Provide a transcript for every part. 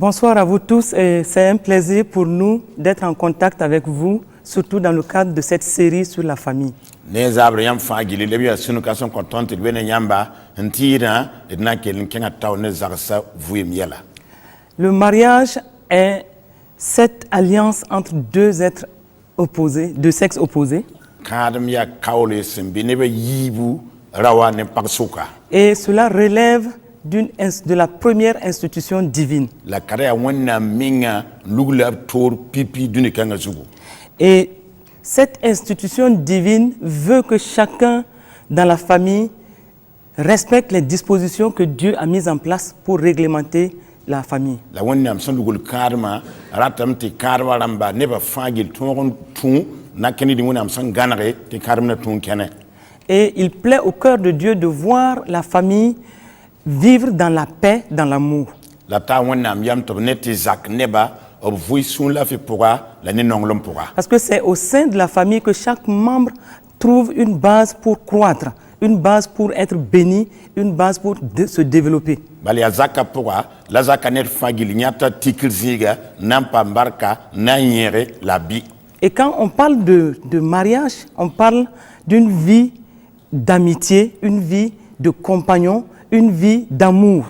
Bonsoir à vous tous et c'est un plaisir pour nous d'être en contact avec vous, surtout dans le cadre de cette série sur la famille. Le mariage est cette alliance entre deux êtres opposés, deux sexes opposés. Et cela relève de la première institution divine. Et cette institution divine veut que chacun dans la famille respecte les dispositions que Dieu a mises en place pour réglementer la famille. Et il plaît au cœur de Dieu de voir la famille vivre dans la paix, dans l'amour. Parce que c'est au sein de la famille que chaque membre trouve une base pour croître, une base pour être béni, une base pour se développer. Et quand on parle de mariage, on parle d'une vie d'amitié, une vie de compagnon, une vie d'amour.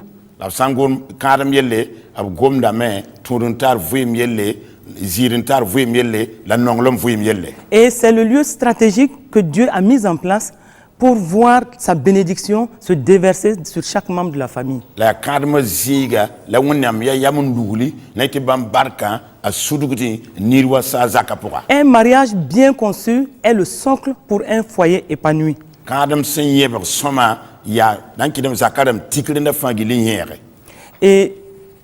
Et c'est le lieu stratégique que Dieu a mis en place pour voir sa bénédiction se déverser sur chaque membre de la famille. Un mariage bien conçu est le socle pour un foyer épanoui. Et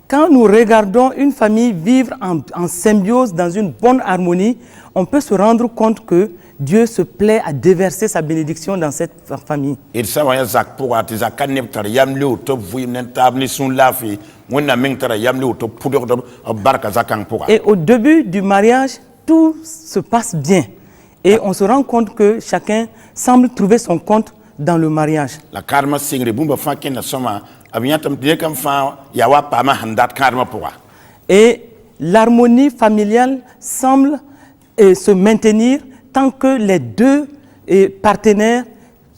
quand nous regardons une famille vivre en symbiose, dans une bonne harmonie, on peut se rendre compte que Dieu se plaît à déverser sa bénédiction dans cette famille. Et au début du mariage, tout se passe bien. Et on se rend compte que chacun semble trouver son compte dans le mariage. Et l'harmonie familiale semble se maintenir tant que les deux partenaires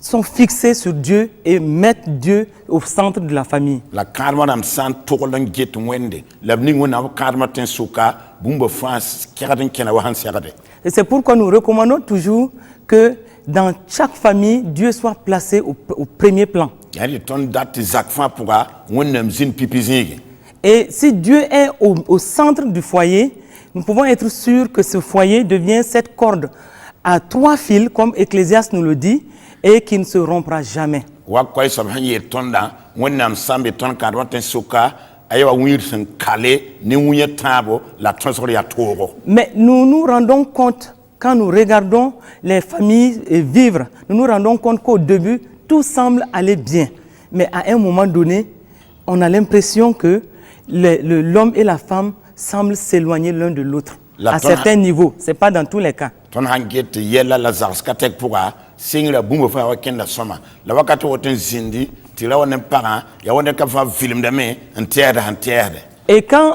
sont fixés sur Dieu et mettent Dieu au centre de la famille. Et c'est pourquoi nous recommandons toujours que dans chaque famille, Dieu soit placé au premier plan. Et si Dieu est au centre du foyer, nous pouvons être sûrs que ce foyer devient cette corde à 3 fils, comme Ecclésiaste nous le dit, et qui ne se rompra jamais. Mais nous nous rendons compte, quand nous regardons les familles vivre, nous nous rendons compte qu'au début, tout semble aller bien. Mais à un moment donné, on a l'impression que l'homme et la femme semblent s'éloigner l'un de l'autre. À certains niveaux, ce n'est pas dans tous les cas. Et quand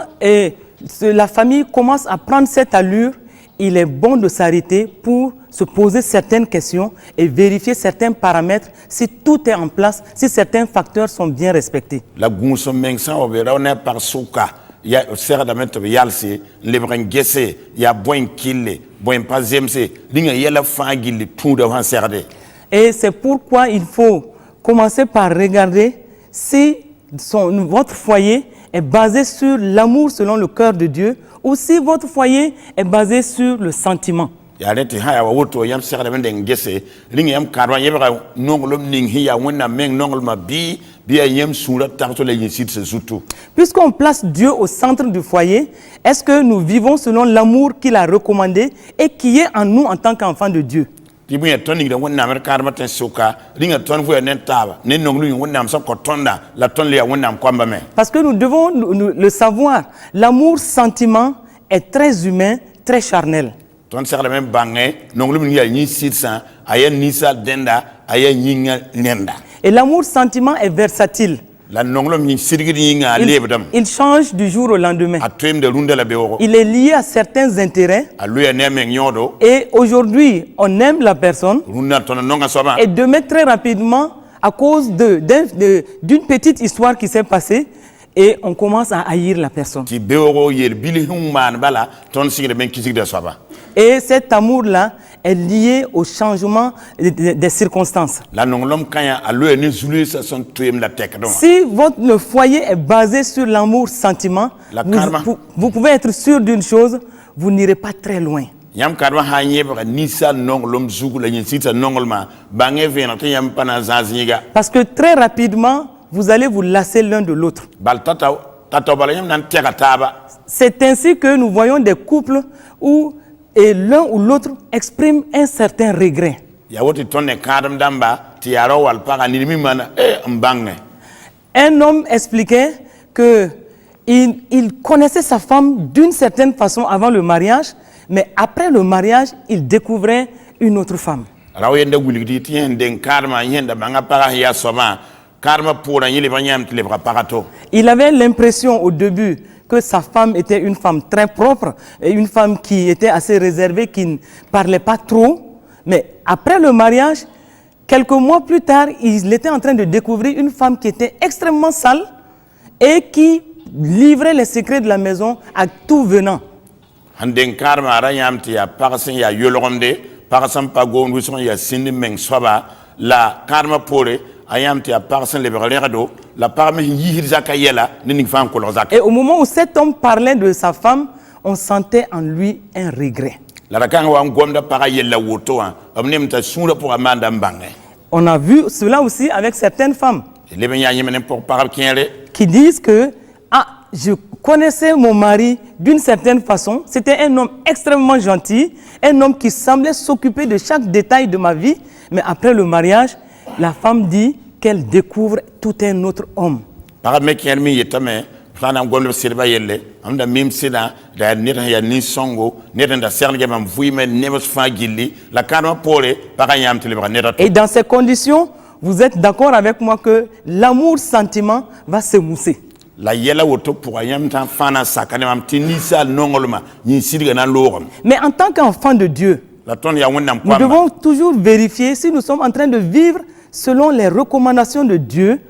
la famille commence à prendre cette allure, il est bon de s'arrêter pour se poser certaines questions et vérifier certains paramètres si tout est en place, si certains facteurs sont bien respectés. Et c'est pourquoi il faut commencer par regarder si votre foyer est basé sur l'amour selon le cœur de Dieu ou si votre foyer est basé sur le sentiment. Puisqu'on place Dieu au centre du foyer, est-ce que nous vivons selon l'amour qu'il a recommandé et qui est en nous en tant qu'enfants de Dieu? Parce que nous devons le savoir, l'amour sentiment est très humain, très charnel. Et l'amour sentiment est versatile. la nonglom ni sirgidi nga lebdam il change du jour au lendemain. atrem de runda la beworo Il est lié à certains intérêts. aluya ne men nyodo Et aujourd'hui, on aime la personne. runda ton nonga soba Et demain, très rapidement, à cause d'une petite histoire qui s'est passée, et on commence à haïr la personne. ti beworo yel bili humman bala ton sigre ben kisig de soba Et cet amour-là est lié au changement des circonstances. la nonglom kanya aluya ni zulu sa son tuem la tek don Si le foyer est basé sur l'amour-sentiment, La karma. vous pouvez être sûr d'une chose, vous n'irez pas très loin. yam kadwa ha nyeba nisa nonglom zugu la sita nongolma bange vena te yam pana zaziga Parce que très rapidement, vous allez vous lasser l'un de l'autre. bal tata bala yam nan teka taba C'est ainsi que nous voyons des couples où et l'un ou l'autre exprime un certain regret. ya woti tonne kadam damba ti yaro wal paga ni mi mana mbange Un homme expliquait que il connaissait sa femme d'une certaine façon avant le mariage, mais après le mariage, il découvrait une autre femme. raw yenda guligi ti den karma yenda banga paga ya soma karma pura yele banyam tile pagato Il avait l'impression au début que sa femme était une femme très propre, et une femme qui était assez réservée, qui ne parlait pas trop. Mais après le mariage, quelques mois plus tard, il était en train de découvrir une femme qui était extrêmement sale et qui livrait les secrets de la maison à tout venant. handen karma ara yam ti ya pagasen ya yolomde pagasan pago ndu son ya sindi meng soba la karma pore ayam ti ya pagasen le berado la parme yihir zakayela ni fan ko lozak Et au moment où cet homme parlait de sa femme, on sentait en lui un regret. la rakanga wa ngomda paga yella woto amnem ta sura pour amanda mbange On a vu cela aussi avec certaines femmes le ben ya yemene pour paga kienre qui disent que je connaissais mon mari d'une certaine façon. C'était un homme extrêmement gentil, un homme qui semblait s'occuper de chaque détail de ma vie. Mais après le mariage, la femme dit qu'elle découvre tout un autre homme. paga me kien mi yetame fana ngomda sirba yelle amda mim sina da neta ya ni songo neta da serge mam fuime nemos fa gilli la karma pore paga yam ti le neta Et dans ces conditions, vous êtes d'accord avec moi que l'amour-sentiment va se mousser. la yela woto pour ayam tan fana sakane mam tinisa nongolma ni sirga na logam Mais en tant qu'enfant de Dieu, la ton ya wonnam nous kwama devons toujours vérifier si nous sommes en train de vivre selon les recommandations de Dieu,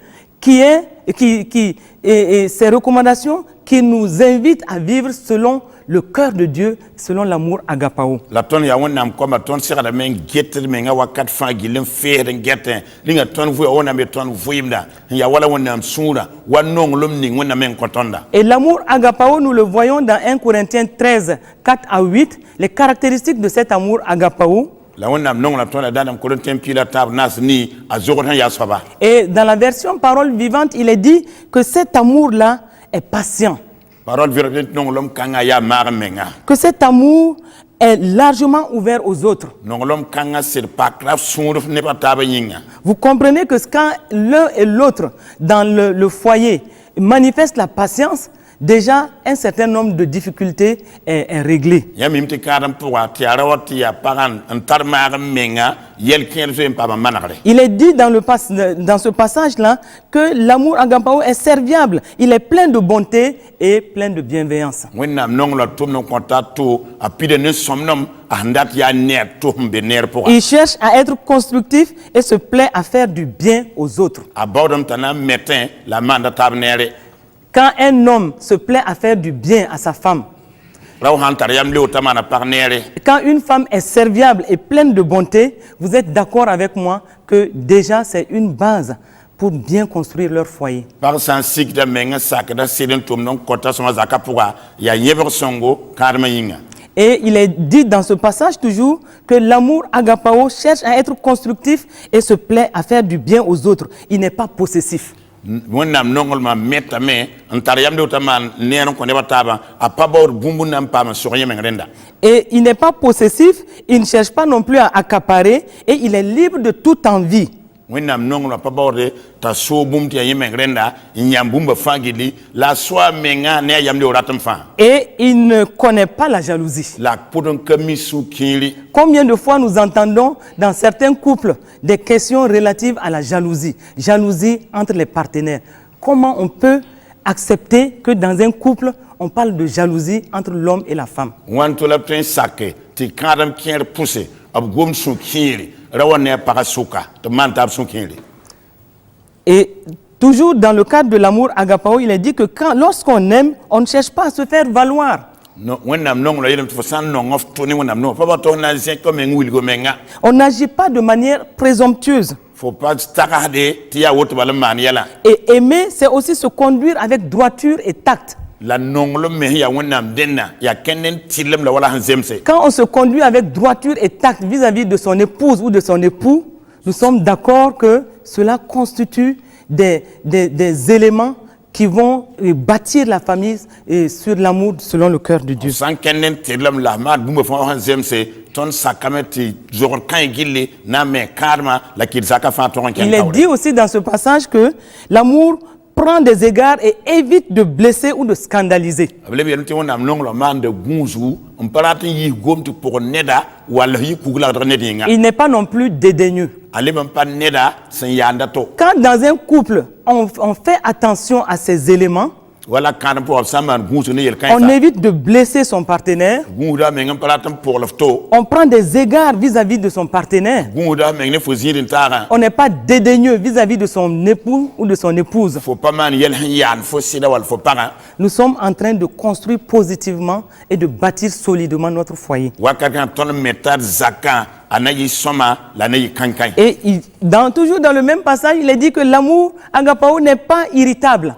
et ces recommandations qui nous invitent à vivre selon le cœur de Dieu, selon l'amour agapao. la ton ya wonnam kwama ton sira da men getter men nga wakat fa gilen fere getter linga ton fu wona me ton fuimda ya wala wonnam sura wannong lum ni wonna men kotonda Et l'amour agapao, nous le voyons dans 1 Corinthiens 13, 4 à 8, les caractéristiques de cet amour agapao. la wonnam nong la ton da danam ko ten pila tab nas ni azogon ya soba Et dans la version parole vivante, il est dit que cet amour-là est patient, parole virgin nong lom kanga ya mar menga que cet amour est largement ouvert aux autres. nong lom kanga sir pakra suru ne pataba yinga Vous comprenez que quand l'un et l'autre dans le foyer manifestent la patience, déjà un certain nombre de difficultés est réglé. ya mimti karam pour tiara wati ya pagan antar mar menga yel kien fe paba manakre Il est dit dans ce passage-là que l'amour agapao est serviable, il est plein de bonté et plein de bienveillance. wonnam nong la tum non contact to apide ne somnom andat ya ner to mbe ner pour Il cherche à être constructif et se plaît à faire du bien aux autres. abordam tana metin la manda tab nere Quand un homme se plaît à faire du bien à sa femme, raw hantar yam le tamana par nere quand une femme est serviable et pleine de bonté, vous êtes d'accord avec moi que déjà c'est une base pour bien construire leur foyer. par san sikda menga sakda sirin tum non kota soma zakapura ya yeber songo karma yinga Et il est dit dans ce passage toujours que l'amour agapao cherche à être constructif et se plaît à faire du bien aux autres. Il n'est pas possessif. wonnam nongol ma meta me antar yam le taman ner ko ne bataba apabor bumbu nam pama sur yemen renda Et il n'est pas possessif, il ne cherche pas non plus à accaparer et il est libre de toute envie. wonnam nongol apabor de ta so bumti yemen renda nyam bumba fagili la soa menga ne yam le ratam fa Et il ne connaît pas la jalousie. la podon kamisu kili Combien de fois nous entendons dans certains couples des questions relatives à la jalousie, jalousie entre les partenaires. comment on peut accepter que dans un couple, on parle de jalousie entre l'homme et la femme. Wanto la tren sake ti kadam kien pousse ab gom son kiri rawane para suka to manta son kiri. Et toujours dans le cadre de l'amour agapao, il est dit que lorsqu'on aime, on ne cherche pas à se faire valoir. No wenam non la yelem to san non of to ni wenam no fa ba to na zin comme en wil go menga. On n'agit pas de manière présomptueuse. Faut pas takade ti ya woto bala man yala. Et aimer, c'est aussi se conduire avec droiture et tact. La non le me ya wenam denna ya kenen tilem la wala hanzemse. Quand on se conduit avec droiture et tact vis-à-vis de son épouse ou de son époux, nous sommes d'accord que cela constitue des éléments qui vont bâtir la famille sur l'amour selon le cœur de Dieu. Sans kenen tilem la ma bumba fa hanzemse ton sakameti zor kan gille na me karma la kizaka fa ton ken. Il est dit aussi dans ce passage que l'amour prend des égards et évite de blesser ou de scandaliser. Il n'est pas non plus dédaigneux. Quand dans un couple, on fait attention à ces éléments, on évite de blesser son partenaire. On prend des égards vis-à-vis de son partenaire. On n'est pas dédaigneux vis-à-vis de son époux ou de son épouse. Nous sommes en train de construire positivement et de bâtir solidement notre foyer. Et toujours dans le même passage, il est dit que l'amour agapao n'est pas irritable.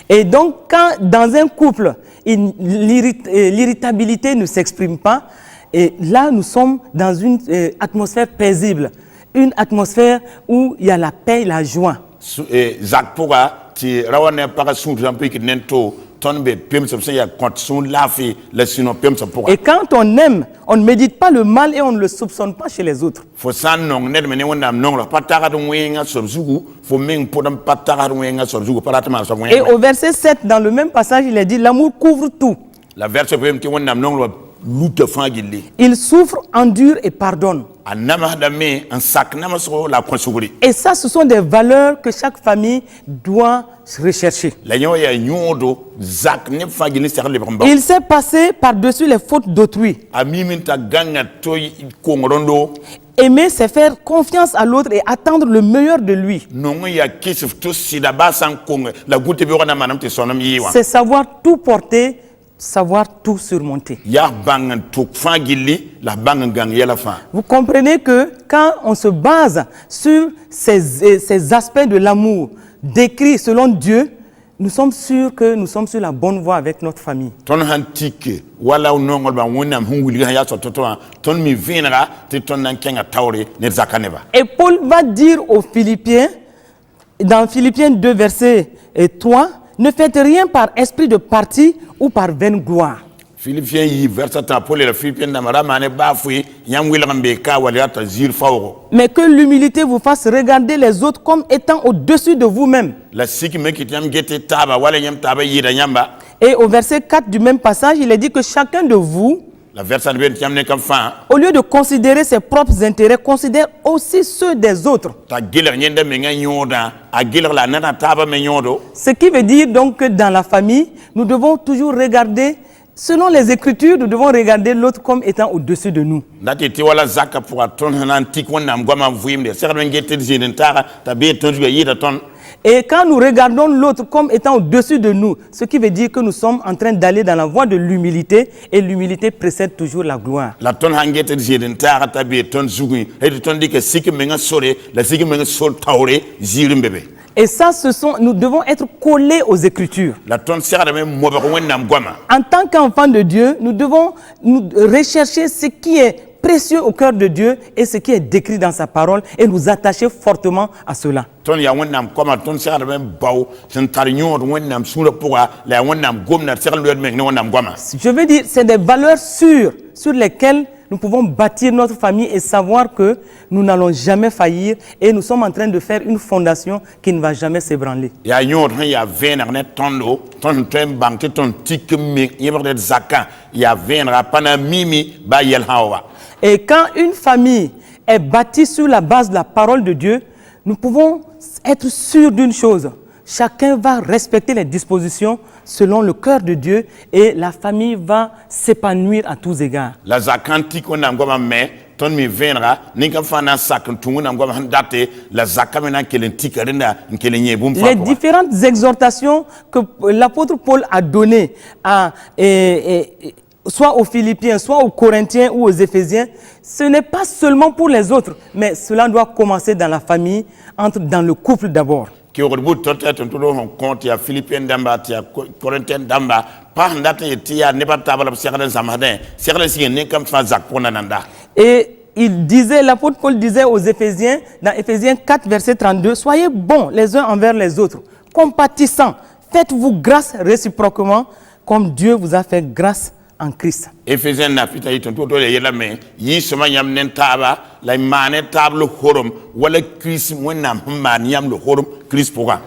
Et donc, quand dans un couple, l'irritabilité ne s'exprime pas, et là, nous sommes dans une atmosphère paisible, une atmosphère où il y a la paix et la joie. Et quand on aime, on ne médite pas le mal et on ne le soupçonne pas chez les autres. Et au verset 7, dans le même passage, il est dit, l'amour couvre tout. Il souffre, endure et pardonne. Et ça, ce sont des valeurs que chaque famille doit rechercher. Il s'est passé par-dessus les fautes d'autrui. Aimer, c'est faire confiance à l'autre et attendre le meilleur de lui. C'est savoir tout porter, savoir tout surmonter. Vous comprenez que quand on se base sur ces aspects de l'amour décrits selon Dieu, nous sommes sûrs que nous sommes sur la bonne voie avec notre famille. Et Paul va dire aux Philippiens, dans Philippiens 2, verset 3, ne faites rien par esprit de parti ou par vaine gloire. Mais que l'humilité vous fasse regarder les autres comme étant au-dessus de vous-même. Et au verset 4 du même passage, il est dit que chacun de vous, au lieu de considérer ses propres intérêts, considère aussi ceux des autres. Ce qui veut dire donc que dans la famille, nous devons toujours regarder, selon les Écritures, nous devons regarder l'autre comme étant au-dessus de nous. Et quand nous regardons l'autre comme étant au-dessus de nous, ce qui veut dire que nous sommes en train d'aller dans la voie de l'humilité, et l'humilité précède toujours la gloire. Et ça, nous devons être collés aux Écritures. En tant qu'enfants de Dieu, nous devons rechercher ce qui est précieux au cœur de Dieu et ce qui est décrit dans sa parole et nous attacher fortement à cela. Je veux dire, c'est des valeurs sûres sur lesquelles nous pouvons bâtir notre famille et savoir que nous n'allons jamais faillir et nous sommes en train de faire une fondation qui ne va jamais s'ébranler. Et quand une famille est bâtie sur la base de la parole de Dieu, nous pouvons être sûr d'une chose, chacun va respecter les dispositions selon le cœur de Dieu et la famille va s'épanouir à tous égards. La zakanti ko na ngoma me ton mi venra ni ka fana sak tungu na ngoma date la zakamena kelen tikarenda nkelen yebum fa. Les différentes exhortations que l'apôtre Paul a données soit aux Philippiens, soit aux Corinthiens ou aux Éphésiens, ce n'est pas seulement pour les autres, mais cela doit commencer dans la famille, dans le couple d'abord. Qui aurait voulu peut-être un tour en compte, il y a Philippien d'amba, il y a Corinthien d'amba, par date, il y a n'est pas table, certains samadins, certains signes, n'est comme ça, Zak Ponananda. Et il disait, l'apôtre Paul disait aux Éphésiens, dans Éphésiens 4, verset 32, soyez bons les uns envers les autres, compatissants, faites-vous grâce réciproquement, comme Dieu vous a fait grâce en Christ. Éphésiens n'a pas été tout le yéla mais yi sema yam nen taba la mané table horum wala Christ mwenam man yam le horum Christ pourra.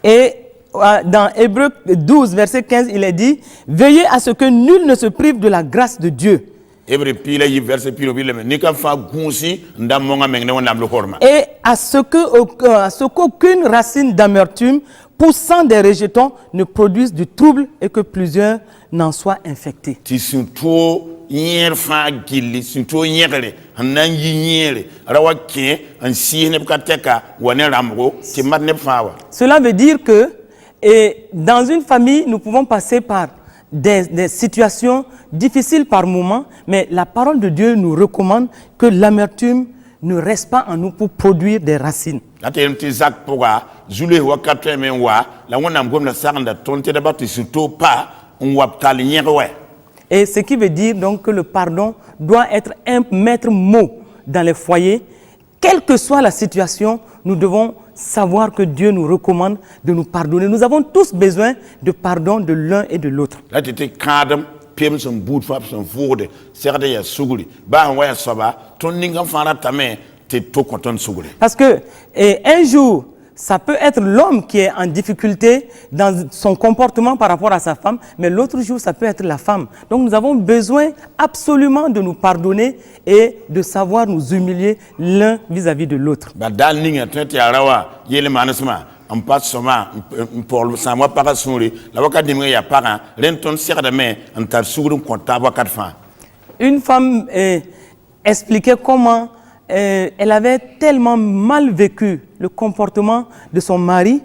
Et dans Hébreux 12 verset 15 il est dit veillez à ce que nul ne se prive de la grâce de Dieu. Hébreux pile yi verset pile mais ni ka fa gunsi ndam mo nga mengne wonam le horma. Et à ce qu'aucune racine d'amertume poussant des rejetons ne produise du trouble et que plusieurs n'en soient infectés. Ti sunto yer fa gilli sunto yerle nan yere rawa ke an si ne ka teka wone ramgo ti mat ne fawa. Cela veut dire que dans une famille nous pouvons passer par des situations difficiles par moments, mais la parole de Dieu nous recommande que l'amertume ne reste pas en nous pour produire des racines. Et ce qui veut dire donc que le pardon doit être un maître mot dans les foyers. Quelle que soit la situation, nous devons savoir que Dieu nous recommande de nous pardonner. Nous avons tous besoin de pardon de l'un et de l'autre. Parce que un jour, ça peut être l'homme qui est en difficulté dans son comportement par rapport à sa femme, mais l'autre jour, ça peut être la femme. Donc nous avons besoin absolument de nous pardonner et de savoir nous humilier l'un vis-à-vis de l'autre. En passe soma pour le savoir par sonner la voix de mes parents renton sert de main en tar sourd comptable 4 fois. Une femme expliquait comment elle avait tellement mal vécu le comportement de son mari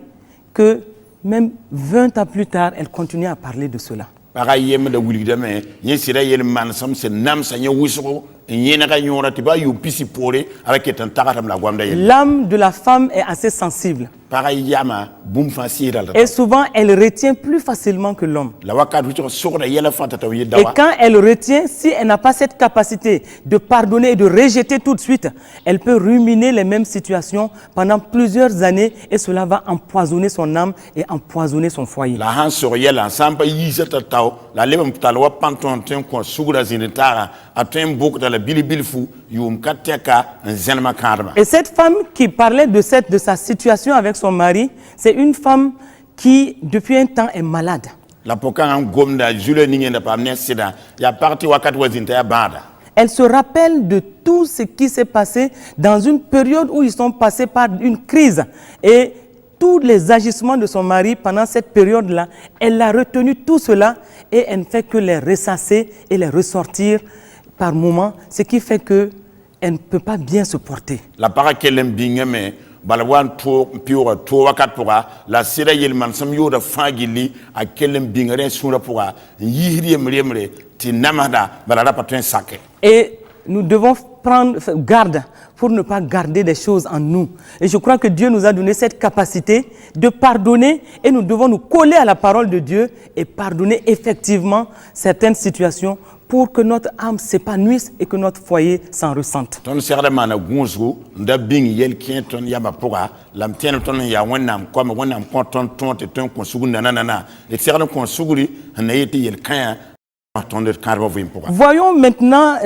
que même 20 ans plus tard, elle continuait à parler de cela. Pareil, de Willy de main, y serait y man some c'est nam sa wissero et y n'a rien ratiba you pisi pour avec un taratam la guamda. L'âme de la femme est assez sensible. Pareil, yama, boum facile. Et souvent, elle retient plus facilement que l'homme. Et quand elle retient, si elle n'a pas cette capacité de pardonner et de rejeter tout de suite, elle peut ruminer les mêmes situations pendant plusieurs années et cela va empoisonner son âme et empoisonner son foyer. Et cette femme qui parlait de sa situation avec son mari, c'est une femme qui, depuis un temps, est malade. Elle se rappelle de tout ce qui s'est passé dans une période où ils sont passés par une crise. Et tous les agissements de son mari pendant cette période-là, elle a retenu tout cela et elle ne fait que les ressasser et les ressortir par moments, ce qui fait qu'elle ne peut pas bien se porter. La parole qu'elle aime bien, mais balwan pure wakat pourra la sira yel man sam yoda fagili a kellen bingare sura pourra yihri emremre ti namada balala patun saké. Et nous devons prendre garde pour ne pas garder des choses en nous. Et je crois que Dieu nous a donné cette capacité de pardonner et nous devons nous coller à la parole de Dieu et pardonner effectivement certaines situations pour que notre âme s'épanouisse et que notre foyer s'en ressente. Ton serment na gonzo nda bing yel kien ton yama pourra lam tien ton ya wonnam comme wonnam ton te ton konsugu nanana et serment konsuguri na yete yel kan ton de carbo vim pourra. Voyons maintenant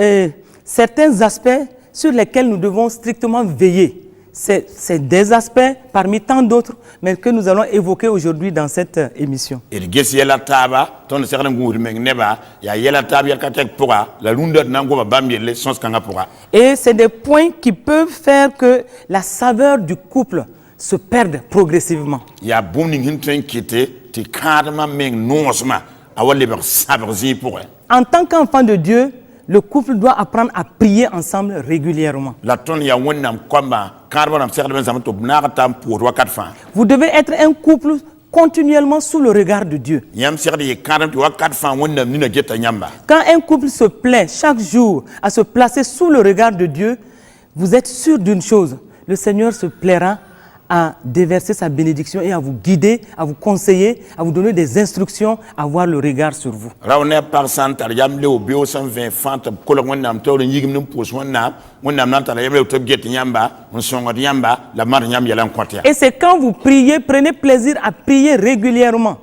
certains aspects sur lesquels nous devons strictement veiller. C'est des aspects parmi tant d'autres, mais que nous allons évoquer aujourd'hui dans cette émission. Et c'est des points qui peuvent faire que la saveur du couple se perdent progressivement. Ya bũmb ning sẽn tõe n kɩte tɩ kãadmã meng noosmã a wa lebg sabg zĩig pʋgẽ. En tant qu'enfant de Dieu, le couple doit apprendre à prier ensemble régulièrement. La tõnd yaa wẽnnaam koamba kãadbã rãmb segdame zãmb tɩ b naag t'a n pʋʋd wakat fãa. Vous devez être un couple continuellement sous le regard de Dieu. Yãmb segd yɩ kãadem tɩ wakat fãa wẽnnaam nina geta yãmba. Quand un couple se plaît chaque jour à se placer sous le regard de Dieu, vous êtes sûr d'une chose, le Seigneur se plaira à déverser sa bénédiction et à vous guider, à vous conseiller, à vous donner des instructions, à avoir le regard sur vous. Rao ne pag sã n tar yam leo beo sẽn vẽ fãa tɩ b kolg wẽnnaam taoor n yigm n pʋʋs wẽnnaam na n tara yam leo tɩ b get yãmba n sõngd yãmba la maan yãmb yɛla n kõt ya. Et c'est quand vous priez, prenez plaisir à prier régulièrement,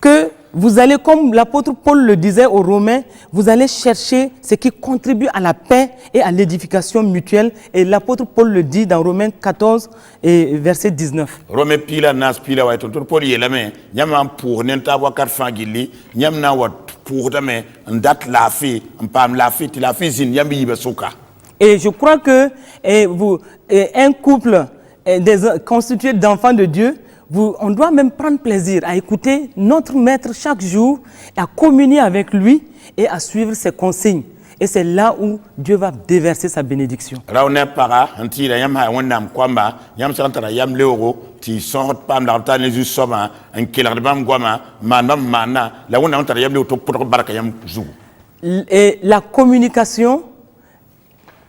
que vous allez, comme l'apôtre Paul le disait aux Romains, vous allez chercher ce qui contribue à la paix et à l'édification mutuelle. Et l'apôtre Paul le dit dans Romains 14 et verset 19. Romains pila nas pila wa tɩ Paul yeelame yãmb n pʋʋs ne n taab wakat fãa gilli yãmb na n wa pʋʋsdame n dat laafɩ n paam laafɩ tɩ laafɩ zĩnd yãmb yiiba sʋka. Et je crois que un couple constitué d'enfants de Dieu, on doit même prendre plaisir à écouter notre maître chaque jour, à communier avec lui et à suivre ses consignes. Et c'est là où Dieu va déverser sa bénédiction. Rao ne paga n tɩɩda yãmb sã wẽnnaam koamba yãmb sã n tara yam leoogo tɩ sõsd paam la b tar ne zu-soabã n kelgd bãmb goamã n maan bãmb maanna la wẽnnaam n tara yam leoog tɩ b pʋdg barka yãmb zugu. Et la communication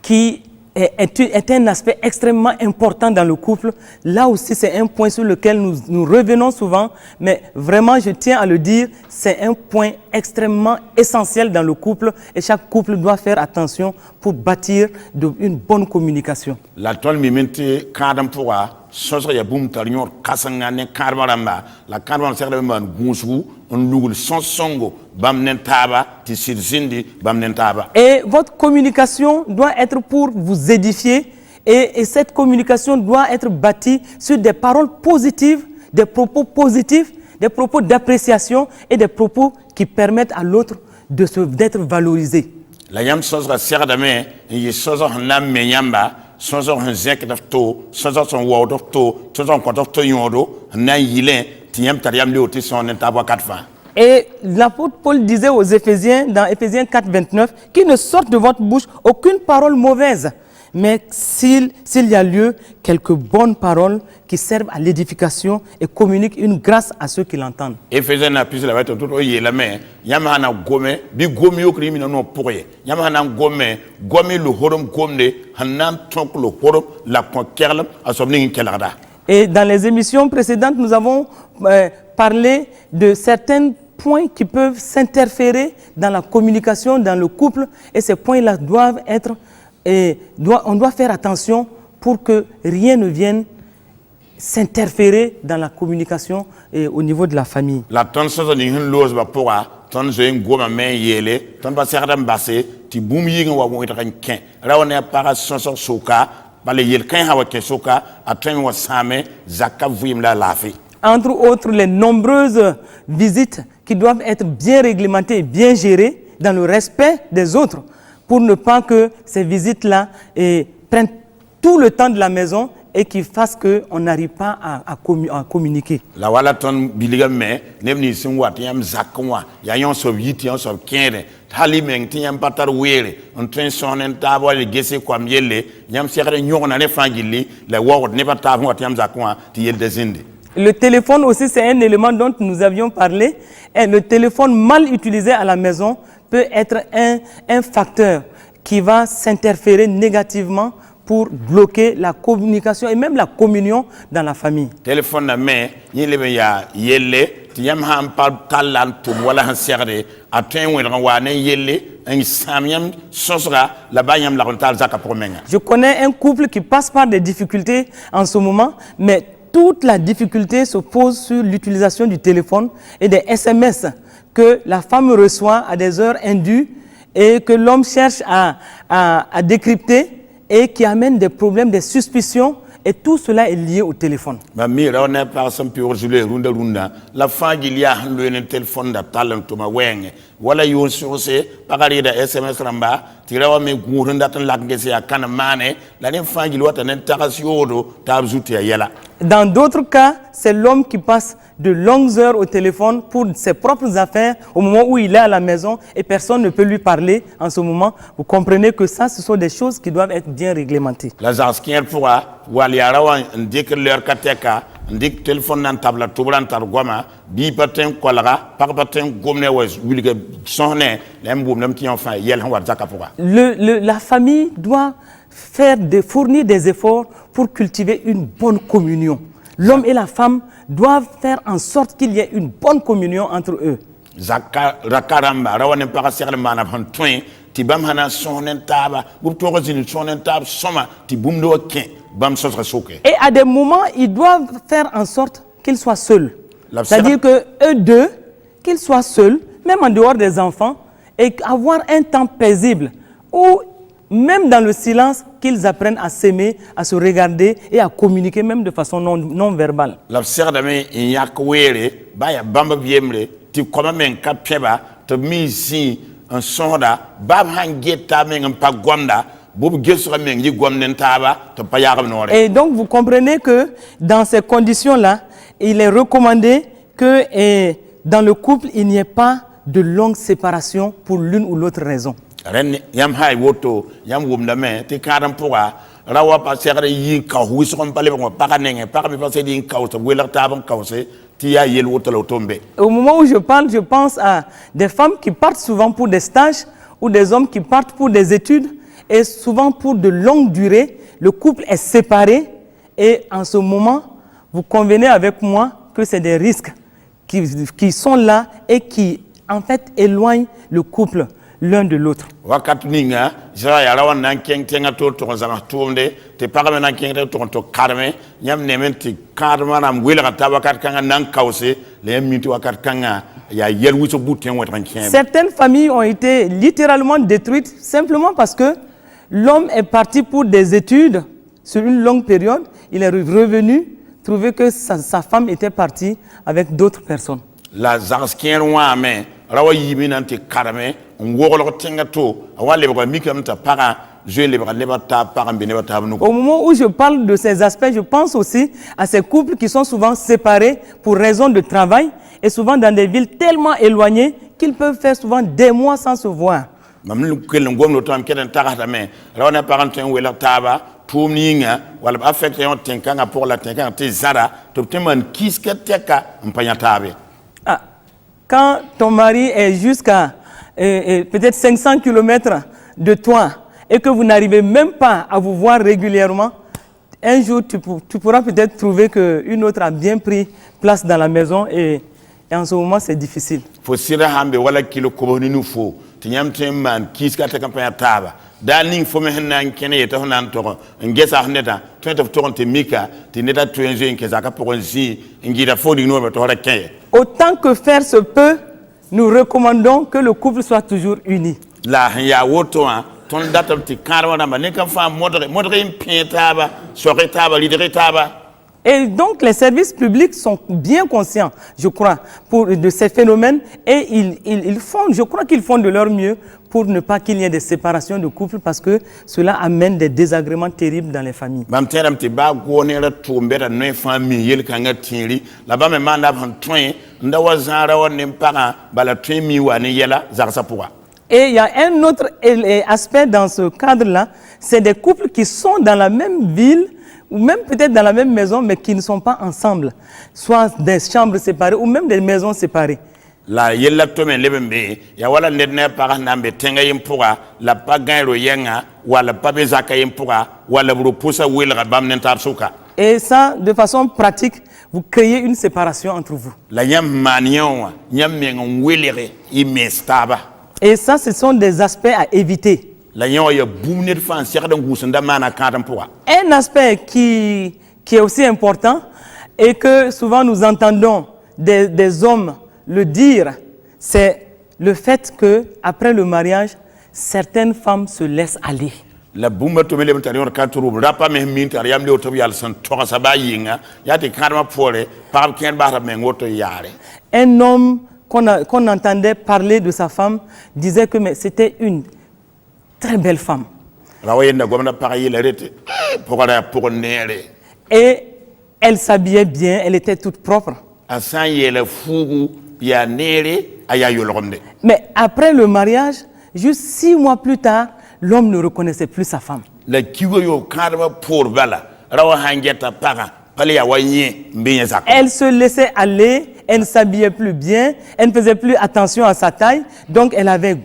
qui est un aspect extrêmement important dans le couple. Là aussi, c'est un point sur lequel nous revenons souvent, mais vraiment, je tiens à le dire, c'est un point extrêmement essentiel dans le couple et chaque couple doit faire attention pour bâtir une bonne communication. La tõnd mi me tɩ kãadem pʋga sõsg yaa bũmb tar yõod kãsenga ne kãadbã rãmba la kãadbã rãmb segda maan gũusgu n lugl sõs-sõngo bãmb ne taaba tɩ sɩd zĩndi bãmb ne taaba. Et votre communication doit être pour vous édifier et cette communication doit être bâtie sur des paroles positives, des propos positifs, des propos d'appréciation et des propos qui permettent à l'autre d'être valorisé. La yãmb sõsga segdame n yɩ sõsg sẽn na n me yãmba sõsg sẽn zẽkd f to sõsg sẽn waood f to sõsg sẽn kõt f to yõodo n na n yɩlẽ tɩ yãmb tar yam leoog tɩ sõs ne taab wakat fãa. Et l'apôtre Paul disait aux Éphésiens, dans Éphésiens 4, 29, qu'il ne sorte de votre bouche aucune parole mauvaise, mais s'il y a lieu, quelques bonnes paroles qui servent à l'édification et communiquent une grâce à ceux qui l'entendent. Éphésiens na pis la wa tɩ tʋ yeelame yãmb sã na gome bɩ gom yokr yĩmb na no pʋgẽ yãmb sã na n gome lo-horem gomde sẽn na n tõk lo-horem la kõ keglem a soab ning n kelgda. Et dans les émissions précédentes, nous avons parlé de certains points qui peuvent s'interférer dans la communication, dans le couple, et ces points-là doivent être, on doit faire attention pour que rien ne vienne s'interférer dans la communication et au niveau de la famille. La tõnd sõsg ning sẽn loosba pʋga tõnd zoe n goma me n yeele tõnd pa segd n base tɩ bũmb yɩg n wa wẽdg n kẽ ra wa ne a pagã sõsg soka bala yel-kãensã wa kẽ soka a tõe n wa sãame zakã vɩɩm la a laafɩ. Entre autres, les nombreuses visites qui doivent être bien réglementées et bien gérées dans le respect des autres pour ne pas que ces visites-là prennent tout le temps de la maison et qui fassent qu'on n'arrive pas à communiquer. La wala tõnd bilgame neb nins sẽn wat yãmb zak wã yaa yõ soab yit yõ soab kẽede hal y meng tɩ yãmb pa tar weere n tõe n sõs ne n taab wa le gese koam yelle yãmb segd n yõgna ne fãa gilli la waoogd nebã taab sẽn wat yãmb zak wã tɩ yell da zĩnde. Le téléphone aussi, c'est un élément dont nous avions parlé. Et le téléphone mal utilisé à la maison peut être un facteur qui va s'interférer négativement pour bloquer la communication et même la communion dans la famille. Téléphone na me yẽ leb n yaa yelle tɩ yãmb sã n pa tall la n tʋm wala sẽn segde a tõe n wẽdg n waa ne yelle n sãam yãmb sõsga la baa yãmb lag n taal zakã pʋgẽ menga. Je connais un couple qui passe par des difficultés en ce moment, mais toute la difficulté se pose sur l'utilisation du téléphone et des SMS que la femme reçoit à des heures indues et que l'homme cherche à décrypter et qui amène des problèmes, des suspicions, et tout cela est lié au téléphone. Ma mire on est par son pur jouer runda la fin il y a le téléphone da talent to ma weng wala yon source pagari da SMS ramba tirawa me gurunda tan lakngese ya kana mane la ne fangi lota nen takasiodo tabzuti ya yela. Dans d'autres cas, c'est l'homme qui passe de longues heures au téléphone pour ses propres affaires au moment où il est à la maison et personne ne peut lui parler en ce moment. Vous comprenez que ça, ce sont des choses qui doivent être bien réglementées. La zaskier pourra waliarawa ndik leur kateka ndik téléphone nan tabla tubran tar goma bi patin kolara par patin gomne wes wilge sonne lem boum nam ti enfin yel han war zaka pourra. La famille doit fournir des efforts pour cultiver une bonne communion. L'homme et la femme doivent faire en sorte qu'il y ait une bonne communion entre eux. Rakaramba, rawanen paraser mana han twin, ti bam hana sonen taba, bu togo zini sonen tab soma, ti bumdo ken, bam sosra soke. Et à des moments, ils doivent faire en sorte qu'ils soient seuls. C'est-à-dire que eux deux, qu'ils soient seuls, même en dehors des enfants, et avoir un temps paisible où même dans le silence, qu'ils apprennent à s'aimer, à se regarder et à communiquer même de façon non verbale. La sœur de mes yakwere, baya bamba biemre, ti koma men kapeba, te misi un sonda, bab hangeta men pa gwamda, bob gesra men yi gwamnen taba, te pa yaram nore. Et donc vous comprenez que dans ces conditions-là, il est recommandé que dans le couple, il n'y ait pas de longue séparation pour l'une ou l'autre raison. Ren yam hay woto yam wumda me ti karam pourra rawa pa segre yin ka huison pale ko pakanenge pakami pa sedi ka to wela taban kawse ti ya yel woto lo tombe. Au moment où je parle, je pense à des femmes qui partent souvent pour des stages ou des hommes qui partent pour des études et souvent pour de longues durées. Le couple est séparé et en ce moment, vous convenez avec moi que c'est des risques qui sont là et qui en fait éloignent le couple l'un de l'autre. Wakat ninga jara ya rawan nan keng tenga to zama tumde te parame nan keng to karme nyam nementi karma nam wela ta wakat kanga nan kawse le minti wakat kanga ya yel wiso bouten wetran keng. Certaines familles ont été littéralement détruites simplement parce que l'homme est parti pour des études sur une longue période, il est revenu trouver que sa femme était partie avec d'autres personnes. La zaskien wa me rawa yibi nan te karme on wogolo tenga to wale ba mikam ta para je le ba ta para mbene ba ta nu. Au moment où je parle de ces aspects, je pense aussi à ces couples qui sont souvent séparés pour raison de travail et souvent dans des villes tellement éloignées qu'ils peuvent faire souvent des mois sans se voir. Mamlu kel ngom no tam keden tarata me rawana paranten wela taba tumninga wala affecté on tenkanga pour la tenkanga te zara to teman kiska teka mpanya tabe. Ah, quand ton mari est jusqu'à peut-être 500 km de toi et que vous n'arrivez même pas à vous voir régulièrement, un jour tu pourras peut-être trouver qu'une autre a bien pris place dans la maison et en ce moment c'est difficile. Faut sira hambe wala kilo ko ni fo tinyam temman kiska te kampanya taba daning fo me hanan kene yeta honan to ngesa hneta to to te mika ti neta to enje nkeza ka poronzi ngira fo di no to hora kay. Autant que faire se peut, nous recommandons que le couple soit toujours uni. La ya woto ton datam ti karwa na ne kan fa modre impetaba soretaba lideretaba. Et donc les services publics sont bien conscients, je crois, de ces phénomènes et ils font, je crois qu'ils font de leur mieux pour ne pas qu'il y ait des séparations de couples parce que cela amène des désagréments terribles dans les familles. Mam teram ti ba gonera tumbera no famille yel kanga tiri la ba me manda ban twin nda wazara wonem para bala twin mi wani yela zarsa pourra. Et il y a un autre aspect dans ce cadre-là, c'est des couples qui sont dans la même ville ou même peut-être dans la même maison, mais qui ne sont pas ensemble, soit des chambres séparées ou même des maisons séparées. La yella to men lebembe ya wala nedne para nambe tenga yempura la pagairo yenga wala pabe zaka yempura wala brupusa wela bam nentar suka. Et ça, de façon pratique, vous créez une séparation entre vous. La yam manion yam men welere imestaba. Et ça, ce sont des aspects à éviter. Un aspect qui est aussi important et que souvent nous entendons des hommes le dire, c'est le fait que après le mariage, certaines femmes se laissent aller. La bumba to mele mtari katuru rapa me minta yam le to yal san to sabay yinga yati karma pole par ken bara men woto yare. Un homme qu'on entendait parler de sa femme disait que c'était une très belle femme. Et elle s'habillait bien, elle était toute propre. Mais après le mariage, juste 6 mois plus tard, l'homme ne reconnaissait plus sa femme. Elle se laissait aller, elle ne s'habillait plus bien, elle ne faisait plus attention à sa taille, donc elle avait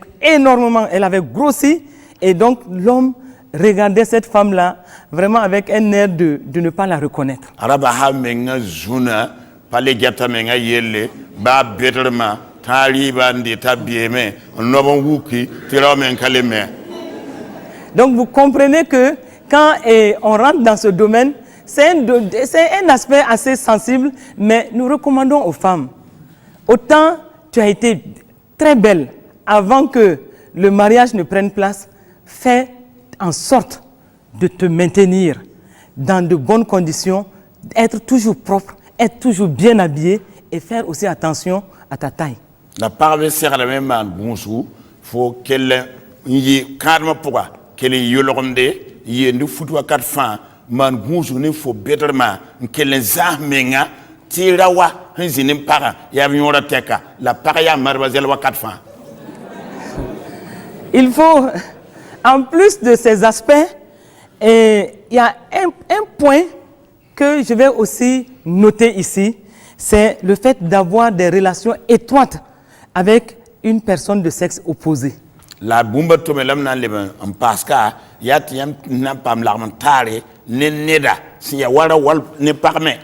grossi, et donc l'homme regardait cette femme-là vraiment avec un air de ne pas la reconnaître. Donc vous comprenez que quand on rentre dans ce domaine, c'est un aspect assez sensible, mais nous recommandons aux femmes, autant tu as été très belle avant que le mariage ne prenne place, fais en sorte de te maintenir dans de bonnes conditions, être toujours propre, être toujours bien habillé et faire aussi attention à ta taille. La parole sert à la même bonjour, faut qu'elle y calme pour qu'elle y yolonde, y ait une photo à 4 fins, man bonjour ne faut bêtement qu'elle zahmenga, tirawa, un zinem para, y a une teka, la paria mademoiselle wa 4 fins. Il faut, en plus de ces aspects, il y a un point que je vais aussi noter ici, c'est le fait d'avoir des relations étroites avec une personne de sexe opposé. La bombe tomelam nan leben en paska yatiyam nan pam l'armentare ne neda si ya wala wal ne parme.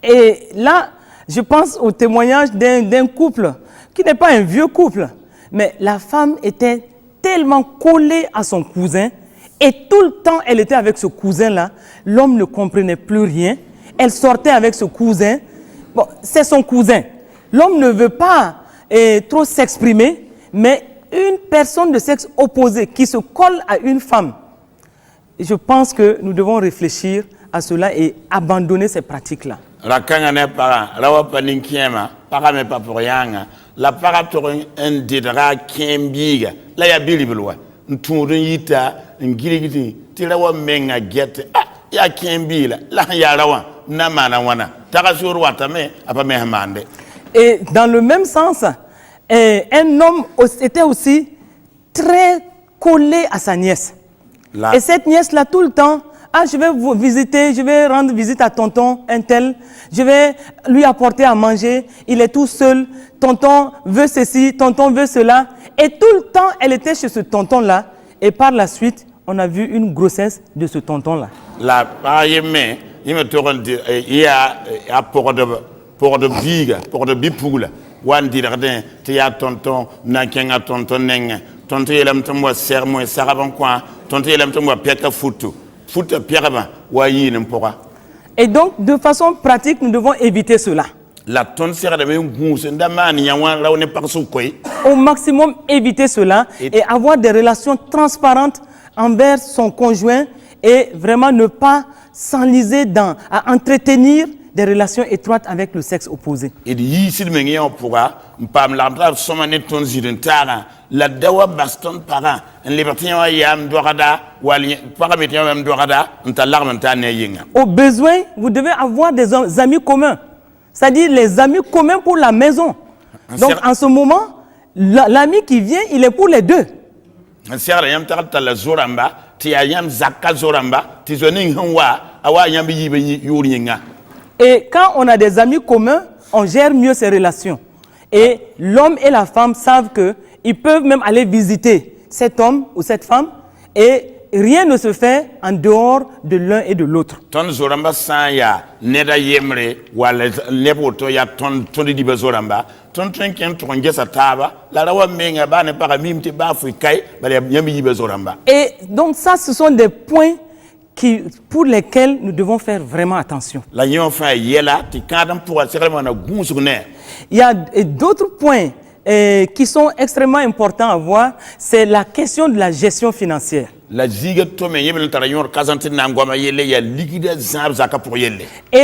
Et là, je pense au témoignage d'un couple qui n'est pas un vieux couple, mais la femme était tellement collée à son cousin et tout le temps elle était avec ce cousin-là, l'homme ne comprenait plus rien, elle sortait avec ce cousin, bon, c'est son cousin. L'homme ne veut pas trop s'exprimer, mais une personne de sexe opposé qui se colle à une femme, je pense que nous devons réfléchir à cela et abandonner ces pratiques-là. La kangane para, la paninkiema, para me paporianga, la para torin un didra kembiga, la ya bilibulwa, nturin yita, ngirigiti, tirawa menga get, ya kembila, la ya rawa, namana wana, takasur watame, apa mehamande. Et dans le même sens, un homme était aussi très collé à sa nièce. Et cette nièce-là, tout le temps, je vais vous visiter, je vais rendre visite à tonton, un tel, je vais lui apporter à manger, il est tout seul, tonton veut ceci, tonton veut cela. Et tout le temps, elle était chez ce tonton-là. Et par la suite, on a vu une grossesse de ce tonton-là. La pareille, il me tourne, il y a pour de biga, pour de bipoule. Wan diradin, tia tonton, nankenga tonton nenga, tonton yelam tomwa sermo et saraban quoi, tonton yelam tomwa piaka foutu, foutu pierreba, wayi n'empora. Et donc, de façon pratique, nous devons éviter cela. La tonne sera de même gousse, ndamani yawan là on est par sous quoi. Au maximum, éviter cela et avoir des relations transparentes envers son conjoint et vraiment ne pas s'enliser à entretenir des relations étroites avec le sexe opposé. Et ici le mengi on pourra pas me l'entendre sommaner ton zidentara la dawa baston para en liberté wa yam dorada wali paraméter yam dorada on t'a l'arme ta neyinga. Au besoin, vous devez avoir des amis communs. C'est-à-dire les amis communs pour la maison. Donc en ce moment, l'ami qui vient, il est pour les deux. Sera yam ta la zoramba, ti yam zakka zoramba, ti zoning hanwa awa yam yibe yuringa. Et quand on a des amis communs, on gère mieux ces relations. Et l'homme et la femme savent qu'ils peuvent même aller visiter cet homme ou cette femme et rien ne se fait en dehors de l'un et de l'autre. Ton zoramba sanya neda yemre wala leboto ya ton dibe zoramba ton trenken ton ngesa taba la rawa menga ba ne para mimti ba afrikai ba yami yibe zoramba. Et donc ça ce sont des points pour lesquels nous devons faire vraiment attention. Il y a d'autres points qui sont extrêmement importants à voir, c'est la question de la gestion financière. Et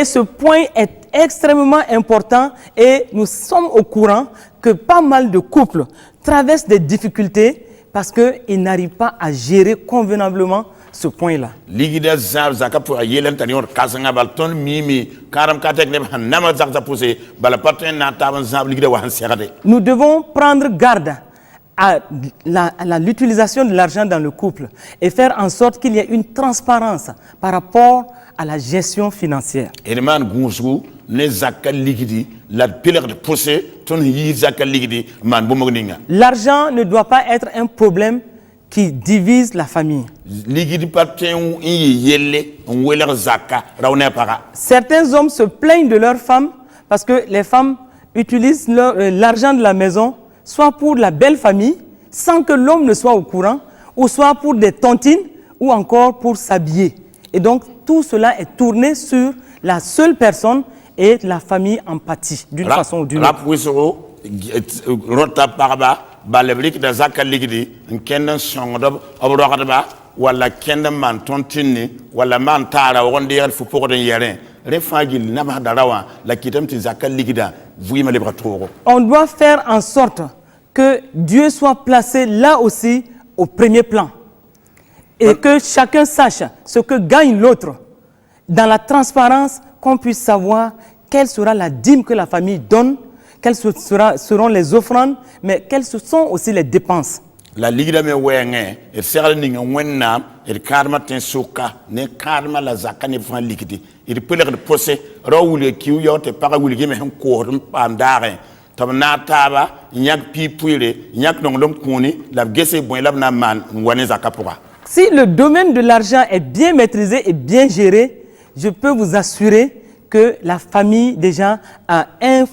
ce point est extrêmement important et nous sommes au courant que pas mal de couples traversent des difficultés parce qu'ils n'arrivent pas à gérer convenablement ce point-là. Ligida zab zaka pour yelen tani or kasanga bal ton mimi karam katek ne nama zakza pousse bala parten na taban zab ligida wa hanserade. Nous devons prendre garde à l'utilisation de l'argent dans le couple et faire en sorte qu'il y ait une transparence par rapport à la gestion financière. Irman gunsu ne zaka ligidi la piler de pousse ton yi zaka ligidi man bomogninga. L'argent ne doit pas être un problème qui divise la famille. Certains hommes se plaignent de leurs femmes parce que les femmes utilisent l'argent de la maison soit pour la belle famille sans que l'homme ne soit au courant, ou soit pour des tontines ou encore pour s'habiller. Et donc tout cela est tourné sur la seule personne et la famille en pâtit d'une façon ou d'une autre. Baleblik da zakal ligidi nkenda songodo obrogadba wala kenda man tontini wala man tara wonde yar fu pogo den yere refagil naba darawa la kitamti zakal ligida vuyima le bratoro. On doit faire en sorte que Dieu soit placé là aussi au premier plan et que chacun sache ce que gagne l'autre dans la transparence, qu'on puisse savoir quelle sera la dîme que la famille donne, quelles seront les offrandes, mais quelles sont aussi les dépenses. La ligue me wenge, et serre ning wenna, et karma ten soka, ne karma la zakane fan liquidi. Il peut le poser, raoul qui ou te paragul game un court pandare. Tabna taba, yak pipuire, yak non l'homme kuni, la gesse bon la man, wane zakapura. Si le domaine de l'argent est bien maîtrisé et bien géré, je peux vous assurer que la famille déjà a un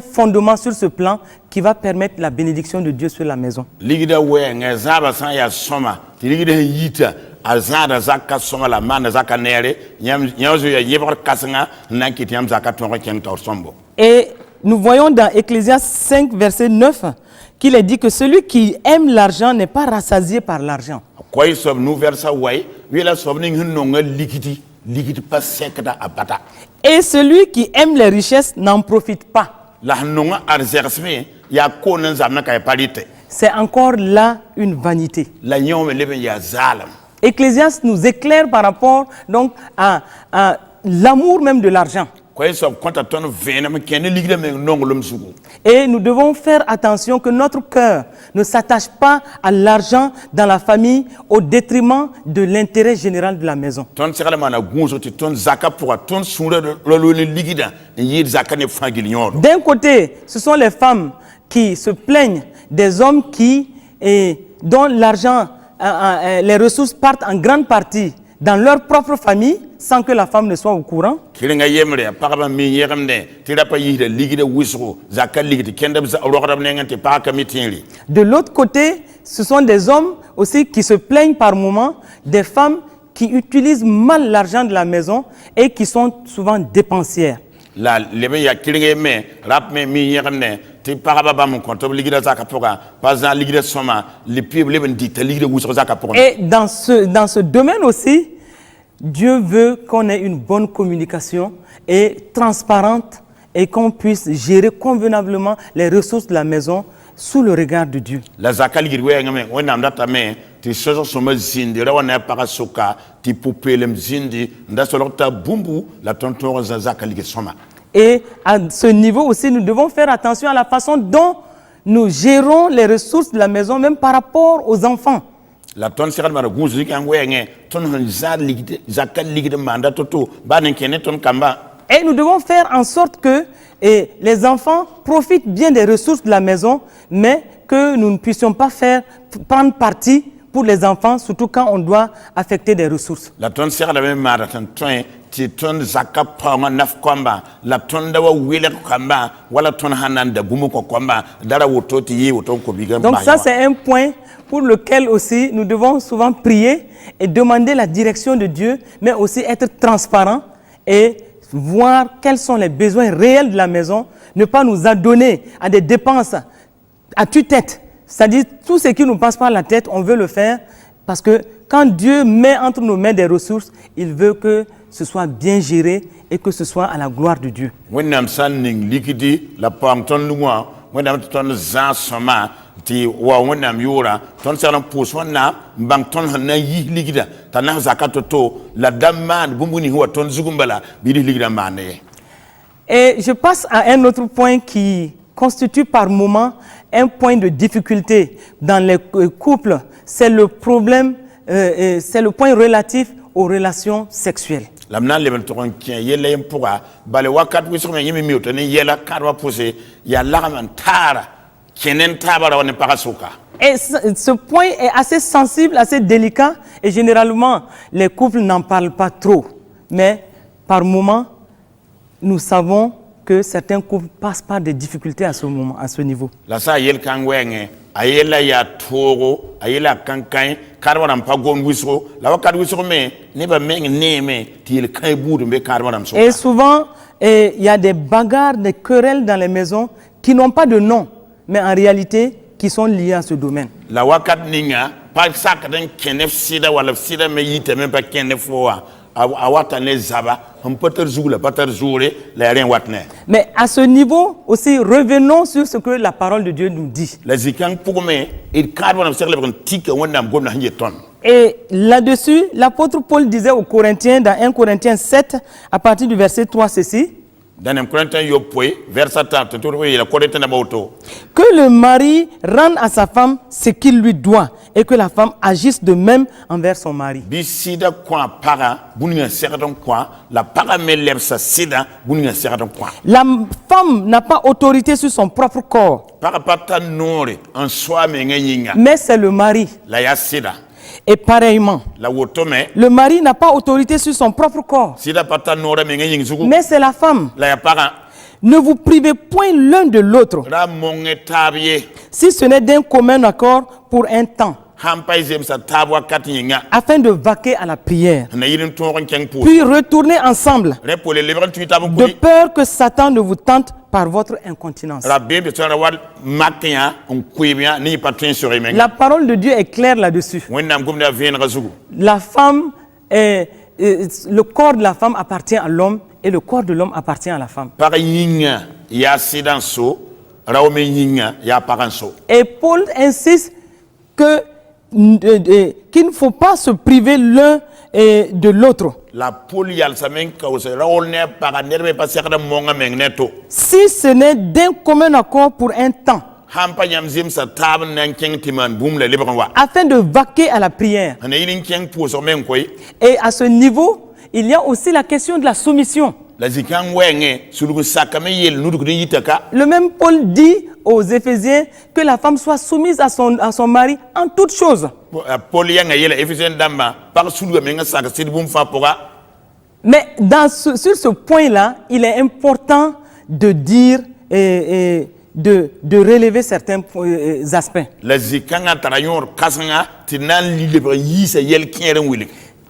fondement sur ce plan qui va permettre la bénédiction de Dieu sur la maison. Ligida wenge zaba san ya soma, ligida yita azada zaka soma la man zaka nere, nyazo ya yebar kasanga nankit yam zaka tonga kenta sombo. Et nous voyons dans Ecclésiaste 5 verset 9 qu'il est dit que celui qui aime l'argent n'est pas rassasié par l'argent. Quoi sob nous versa way, wila sobning hunonga likiti. Et celui qui aime les richesses n'en profite pas. C'est encore là une vanité. Ecclésiaste nous éclaire par rapport donc à l'amour même de l'argent. Et nous devons faire attention que notre cœur ne s'attache pas à l'argent dans la famille au détriment de l'intérêt général de la maison. D'un côté, ce sont les femmes qui se plaignent des hommes dont l'argent, les ressources partent en grande partie dans leur propre famille sans que la femme ne soit au courant. De l'autre côté, ce sont des hommes aussi qui se plaignent par moments des femmes qui utilisent mal l'argent de la maison et qui sont souvent dépensières. Et dans ce domaine aussi, Dieu veut qu'on ait une bonne communication et transparente et qu'on puisse gérer convenablement les ressources de la maison sous le regard de Dieu. Et à ce niveau aussi, nous devons faire attention à la façon dont nous gérons les ressources de la maison, même par rapport aux enfants. Et nous devons faire en sorte que les enfants profitent bien des ressources de la maison, mais que nous ne puissions pas prendre parti pour les enfants, surtout quand on doit affecter des ressources. Donc ça, c'est un point pour lequel aussi nous devons souvent prier et demander la direction de Dieu, mais aussi être transparent et voir quels sont les besoins réels de la maison, ne pas nous adonner à des dépenses à tue-tête. C'est-à-dire tout ce qui nous passe par la tête, on veut le faire parce que quand Dieu met entre nos mains des ressources, il veut que ce soit bien géré et que ce soit à la gloire de Dieu. wẽnnaam tɩ tõnd zãag sõma tɩ wa wẽnnaam yʋʋra tõnd segd n pʋʋs wẽnnaam n bãng tõnd sẽn na n yiis ligda t'a nas zaka to-to la dãmb maan bũmb ning wa tõnd zug n bala bɩ d ligda n maande ye. Et je passe à un autre point qui constitue par moment un point de difficulté dans les couples, c'est le problème, c'est le point relatif aux relations sexuelles. La m na n leb n tʋg n kẽ yɛla yẽ pʋga bala wakat wɩsg me yẽ me mio tɩ ne yɛla kãadbã pʋse yaa lagm n taara kẽ ne n taaba ra wa ne pagã sʋka. Et ce point est assez sensible, assez délicat, et généralement les couples n'en parlent pas trop. Mais par moment, nous savons que certains couples passent par des difficultés à ce moment, à ce niveau. La sa yel kãng wɛɛngẽ a yɛla yaa toogo a yɛla a kãn-kãe kãadbã rãmb pa gomd wɩsgo la wakat wɩsg me nebã meng neeme tɩ yel kãe buud n be kãadbã rãmb Et sʋka. souvent, il y a des bagarres, des querelles dans les maisons qui n'ont pas de nom, mais en réalité qui sont liées à ce domaine. La wakat ninga pa sakd n kẽ neb sɩda wala b sɩda me yɩtame pa kẽ ne fo wã a wata ne zaba n pa tar zug la pa tar zoore la ya rẽ wat ne. Mais à ce niveau aussi, revenons sur ce que la parole de Dieu nous dit. La zikãng pʋgme d kãadbã rãmb segl b n tika wẽnnaam gomda sẽn yet tõnd. Et là-dessus, l'apôtre Paul disait aux Corinthiens, dans 1 Corinthiens 7, à partir du verset 3, ceci, Dans 1 Corinthiens yopoe verset 30 to la Corinthiens na bauto. que le mari rende à sa femme ce qu'il lui doit et que la femme agisse de même envers son mari. Bi sida kwa para buninga sekadon kwa la para me lebsa sida buninga sekadon kwa. La femme n'a pas autorité sur son propre corps, Para pata nore en soi me ngayinga mais c'est le mari. la ya sida. Et pareillement, La wotome le mari n'a pas autorité sur son propre corps, sida pata nore me ngaying zugu mais c'est la femme. la ya para Ne vous privez point l'un de l'autre, ra monge tabie si ce n'est d'un commun accord pour un temps, hampai zem sa tabwa katinga afin de vaquer à la prière, na yirin tongon keng pu. puis retourner ensemble, Repole lebran tuita bu de kuli peur que Satan ne vous tente par votre incontinence. ra bebe tsara wal makya on kuibia ni patrin sur emeng. La parole de Dieu est claire là-dessus. Wennam gumda venra zugu. La femme, le corps de la femme appartient à l'homme et le corps de l'homme appartient à la femme. Para yinga ya sidan so rawme yinga ya paran so. Et Paul insiste que, qu'il ne faut pas se priver l'un de l'autre. La polial sa men kawse rawol ne para nerbe pa sekda monga meng neto. Si ce n'est d'un commun accord pour un temps, Hampa yam zim sa tab nan keng timan boum le libran wa. afin de vaquer à la prière. Ana yirin keng pu so men koy. Et à ce niveau, il y a aussi la question de la soumission. La zikan wenge sulugu sakame yel nudu kudin yitaka. Le même Paul dit aux Éphésiens que la femme soit soumise à son mari en toutes choses. Paul yanga yela efisien damba par sulugu menga saka sid boum fa poga. Mais sur ce point-là, il est important de dire de relever certains aspects. La zikanga tarayor kasanga tinan libre yisa yel keren wili.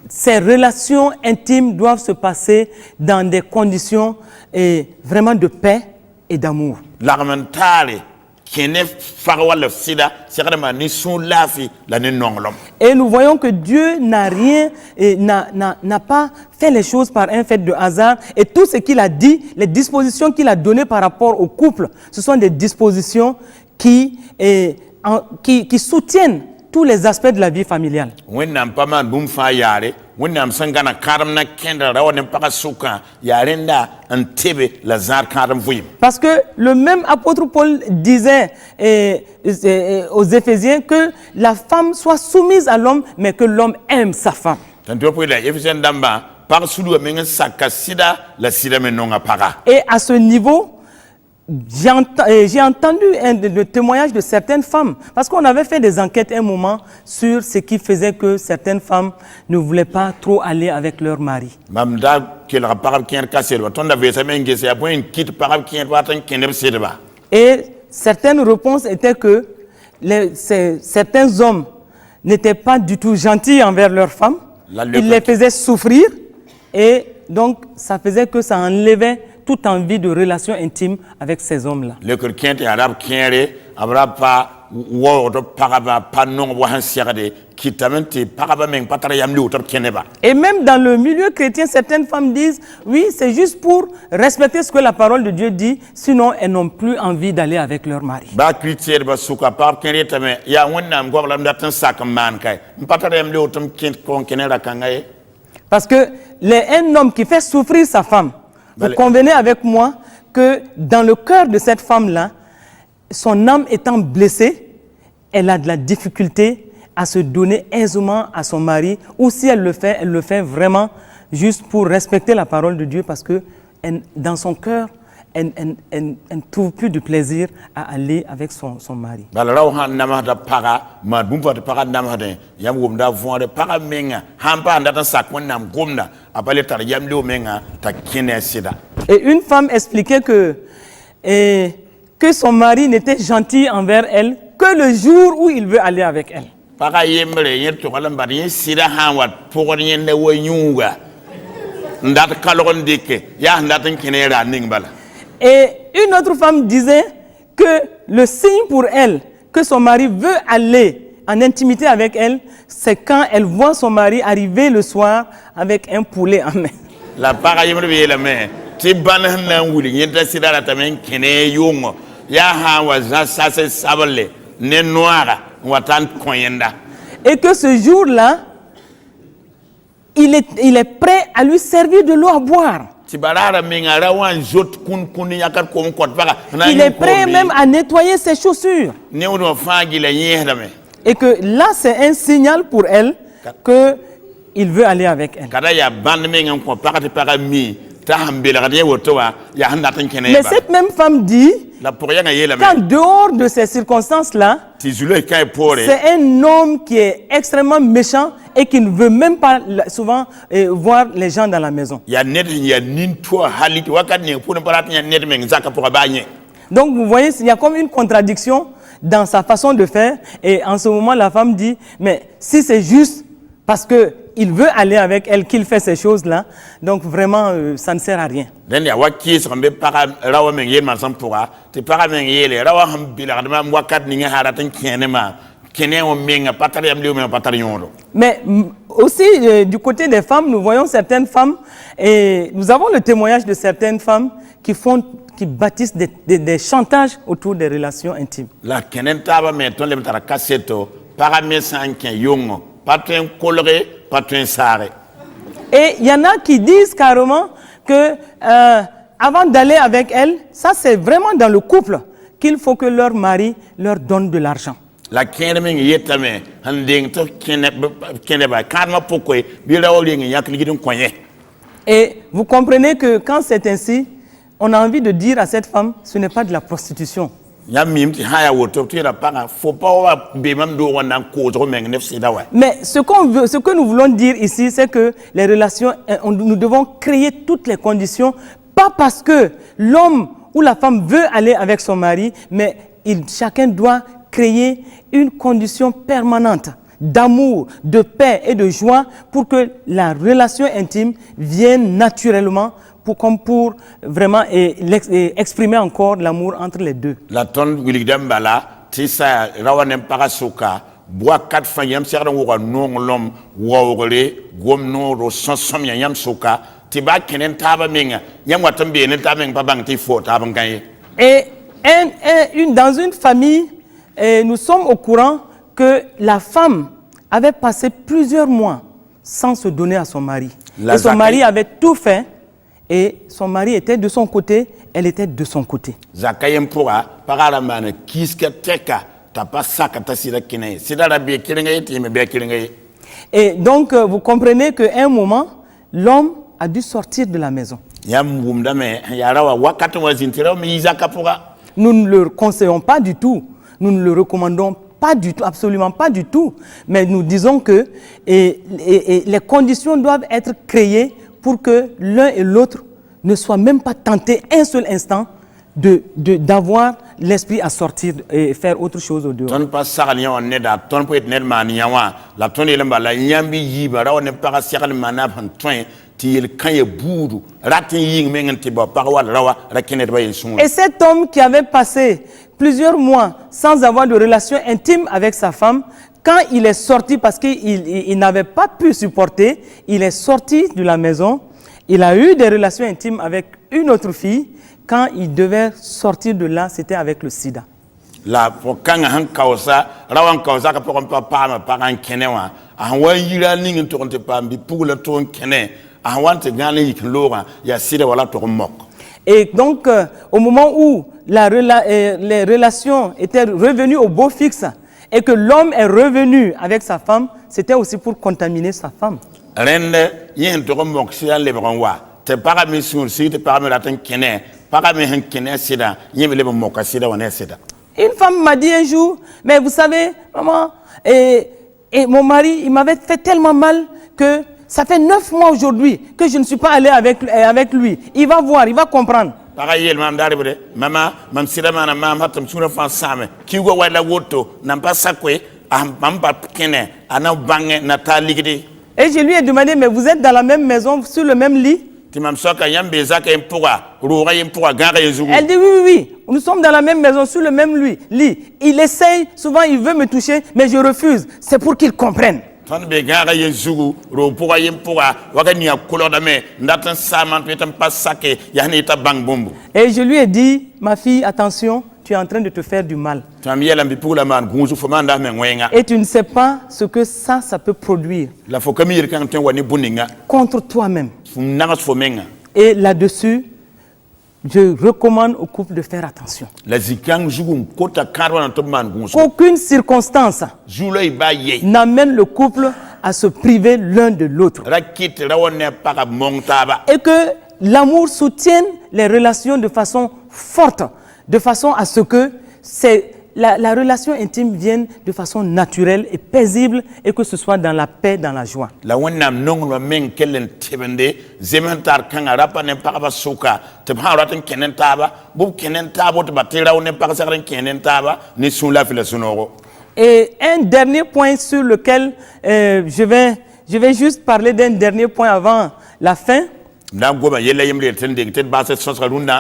Ces relations intimes doivent se passer dans des conditions vraiment de paix et d'amour. L'armentale kene farwal sida sekadama ni son lafi la ne nonglom. Et nous voyons que Dieu n'a rien, n'a pas fait les choses par un fait de hasard. Et tout ce qu'il a dit, les dispositions qu'il a données par rapport au couple, ce sont des dispositions qui soutiennent tous les aspects de la vie familiale. Wennam pama bum fa yare wennam sangana karam na kenda rawane paka suka yarenda antebe la zar karam vuyim. Parce que le même apôtre Paul disait aux Éphésiens que la femme soit soumise à l'homme, mais que l'homme aime sa femme. Tanto po la efisien damba par sulu menga saka sida la sida menonga para. Et à ce niveau, j'ai entendu le témoignage de certaines femmes, parce qu'on avait fait des enquêtes un moment sur ce qui faisait que certaines femmes ne voulaient pas trop aller avec leur mari. Mamda kela parab kien kasel wa tonda vesa menge se apoin kit parab kien watan keneb sedba. Et certaines réponses étaient que certains hommes n'étaient pas du tout gentils envers leurs femmes, ils les faisaient souffrir, et donc ça faisait que ça enlevait toute envie de relation intime avec ces hommes-là. Le kent arab kienre abrapa wo to pagaba panon wa han siagade kitamente pagaba men patara yamli otor keneba. Et même dans le milieu chrétien, certaines femmes disent, oui, c'est juste pour respecter ce que la parole de Dieu dit, sinon elles n'ont plus envie d'aller avec leur mari. Ba chrétien ba suka par kenetame ya wonnam goblam datan sak man kay patara yamli otom ken kon kenera kangaye. Parce que un homme qui fait souffrir sa femme, vous convenez avec moi que dans le cœur de cette femme-là, son âme étant blessée, elle a de la difficulté à se donner aisément à son mari, ou si elle le fait vraiment juste pour respecter la parole de Dieu, parce que dans son cœur, elle ne trouve plus de plaisir à aller avec son mari. Et une femme expliquait que son mari n'était gentil envers elle que le jour où il veut aller avec elle. Et une autre femme disait que le signe pour elle que son mari veut aller en intimité avec elle, c'est quand elle voit son mari arriver le soir avec un poulet en main. La la main. Ti banah na wuli yenta sidara tamen kene yongo ya ha waza sase sabale ne noara watan koyenda. Et que ce jour-là, il est prêt à lui servir de l'eau à boire. Il est prêt même à nettoyer ses chaussures. Et que là, c'est un signal pour elle qu'il veut aller avec elle. Mais cette même femme dit qu'en dehors de ces circonstances-là, c'est un homme qui est extrêmement méchant et qui ne veut même pas souvent voir les gens dans la maison. Donc vous voyez, il y a comme une contradiction dans sa façon de faire. Et en ce moment, la femme dit, mais si c'est juste parce qu'il veut aller avec elle qu'il fait ces choses-là, donc vraiment, ça ne sert à rien. Mais aussi, du côté des femmes, nous voyons certaines femmes, et nous avons le témoignage de certaines femmes qui bâtissent des chantages autour des relations intimes. Et il y en a qui disent carrément que avant d'aller avec elle, ça c'est vraiment dans le couple qu'il faut que leur mari leur donne de l'argent. Et vous comprenez que quand c'est ainsi, on a envie de dire à cette femme, ce n'est pas de la prostitution. Mais ce que nous voulons dire ici, c'est que les relations, nous devons créer toutes les conditions, pas parce que l'homme ou la femme veut aller avec son mari, mais chacun doit créer une condition permanente d'amour, de paix et de joie pour que la relation intime vienne naturellement pour vraiment exprimer encore l'amour entre les deux. La tonne William Bala, Tissa, Rawanem Parasuka, Bois 4 fois Yam Serra non l'homme, Wawre, Gomno, Rosansom Yam Soka, Tiba Kenen Tabaminga, Yamatambi et Taming Babanti Fort Abangaye. Et dans une famille, nous sommes au courant que la femme avait passé plusieurs mois sans se donner à son mari. Et son mari avait tout fait. Et son mari était de son côté, elle était de son côté. Et donc, vous comprenez qu'à un moment, l'homme a dû sortir de la maison. Nous ne le conseillons pas du tout. Nous ne le recommandons pas du tout, absolument pas du tout. Mais nous disons que les conditions doivent être créées pour que l'un et l'autre ne soient même pas tentés un seul instant d'avoir l'esprit à sortir et faire autre chose au dehors. til kan ye buudu ratin ying mengen ti ba parwal rawa rakenet ba yesun. Et cet homme qui avait passé plusieurs mois sans avoir de relation intime avec sa femme, quand il est sorti, parce qu'il n'avait pas pu supporter, il est sorti de la maison, il a eu des relations intimes avec une autre fille. Quand il devait sortir de là, c'était avec le sida. La pokang han kausa rawan kausa ka pokon pa ma pa kan kenewa an wa yira ning to konte pa bi pugula to kene an wante gane yik lora ya sida wala to mok. Et donc au moment où les relations étaient revenues au beau fixe et que l'homme est revenu avec sa femme, c'était aussi pour contaminer sa femme. Rende yen to mok sia le wa te para mi sur si te para mi raten kene para mi han kene sida yeme le mok sida wana sida. Une femme m'a dit un jour, mais vous savez, maman, et mon mari, il m'avait fait tellement mal que ça fait 9 mois aujourd'hui que je ne suis pas allé avec lui. Il va voir, il va comprendre. Maman, mam sida mana mam hatam sura fan same ki go wala woto nam pa sakwe am pa kene ana bange na ta ligidi. Et je lui ai demandé, mais vous êtes dans la même maison, sur le même lit? Elle dit oui, nous sommes dans la même maison, sur le même lit. Il essaye, souvent il veut me toucher, mais je refuse. C'est pour qu'il comprenne. Et je lui ai dit, ma fille, attention, tu es en train de te faire du mal. Et tu ne sais pas ce que ça peut produire contre toi-même. Et là-dessus, je recommande au couple de faire attention. Qu'aucune circonstance n'amène le couple à se priver l'un de l'autre. Et que l'amour soutienne les relations de façon forte, de façon à ce que la relation intime vienne de façon naturelle et paisible et que ce soit dans la paix, dans la joie. Et un dernier point sur lequel je vais juste parler d'un dernier point avant la fin.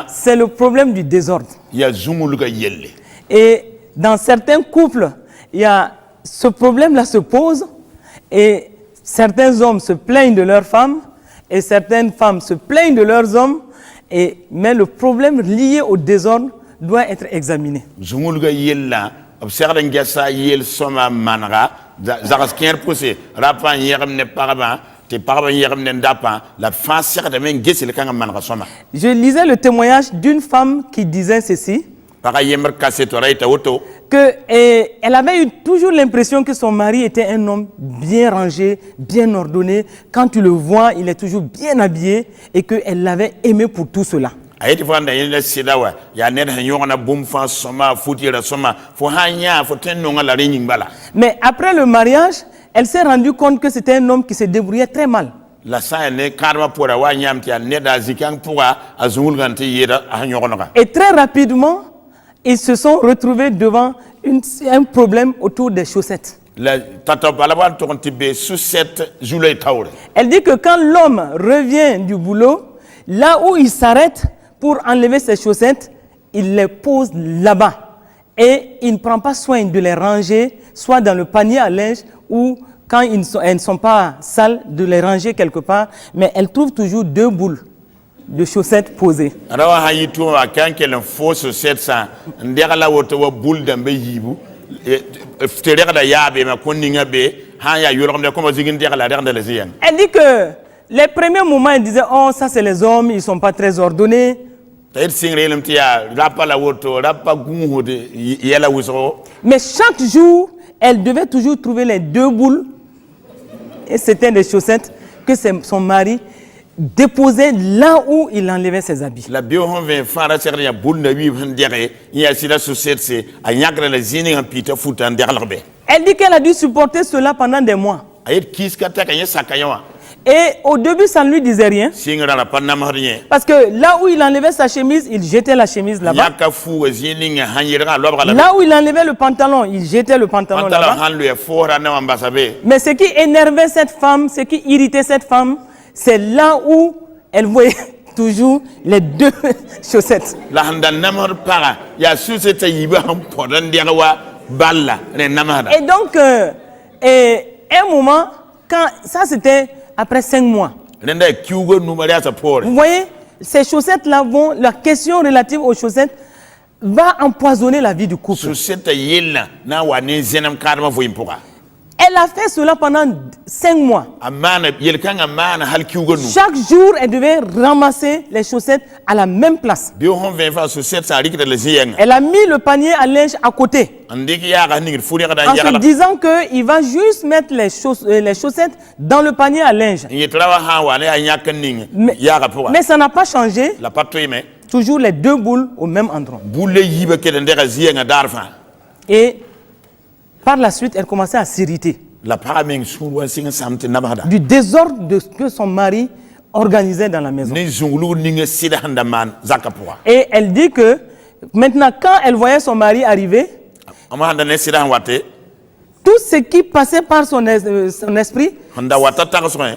C'est le problème du désordre. Et dans certains couples, ce problème-là se pose et certains hommes se plaignent de leurs femmes et certaines femmes se plaignent de leurs hommes, mais le problème lié au désordre doit être examiné. Je lisais le témoignage d'une femme qui disait ceci, qu'elle avait eu toujours l'impression que son mari était un homme bien rangé, bien ordonné. Quand tu le vois, il est toujours bien habillé et qu'elle l'avait aimé pour tout cela. Mais après le mariage, elle s'est rendue compte que c'était un homme qui se débrouillait très mal. Et très rapidement, ils se sont retrouvés devant un problème autour des chaussettes. Elle dit que quand l'homme revient du boulot, là où il s'arrête pour enlever ses chaussettes, il les pose là-bas. Et il ne prend pas soin de les ranger, soit dans le panier à linge ou quand elles ne sont pas sales, de les ranger quelque part. Mais elle trouve toujours 2 boules de chaussettes posées. Elle dit que les premiers moments, elle disait, oh, ça c'est les hommes, ils ne sont pas très ordonnés. Mais chaque jour, elle devait toujours trouver les 2 boules, et c'était des chaussettes que son mari déposait là où il enlevait ses habits. Elle dit qu'elle a dû supporter cela pendant des mois. Et au début, ça ne lui disait rien. Parce que là où il enlevait sa chemise, il jetait la chemise là-bas. Là où il enlevait le pantalon, il jetait le pantalon là-bas. Mais ce qui énervait cette femme, ce qui irritait cette femme, c'est là où elle voyait toujours les deux chaussettes. La handa namar para ya susete yiba ham podan diawa balla ne namada. Et donc, et un moment, quand ça c'était après 5 mois. Renda kiugo numaria sa pore. Vous voyez, ces chaussettes-là vont, la question relative aux chaussettes va empoisonner la vie du couple. Susete yella na wane zenam karma vo impoka. Elle a fait cela pendant 5 mois. Amana yelkan amana hal kiugo nu. Chaque jour, elle devait ramasser les chaussettes à la même place. Bio hon vin fa susete sa rikita le zieng. Elle a mis le panier à linge à côté. Andiki ya ga ningir furi ga En dan se ya. disant qu'il va juste mettre les chaussettes dans le panier à linge. Yetrawa ha wane anya kan ning ya ga poka. Mais ça n'a pas changé. La patoi me. Toujours les deux boules au même endroit. Boule yiba ke ndega zienga darfa. Et par la suite, elle commençait à s'irriter La paraming surwa singa samte namada. du désordre de ce que son mari organisait dans la maison. Ni zunglu ninga sida handaman zakapoa. Et elle dit que maintenant, quand elle voyait son mari arriver, Ama handa ne sida wate. tout ce qui passait par son esprit, Handa wata taksoin.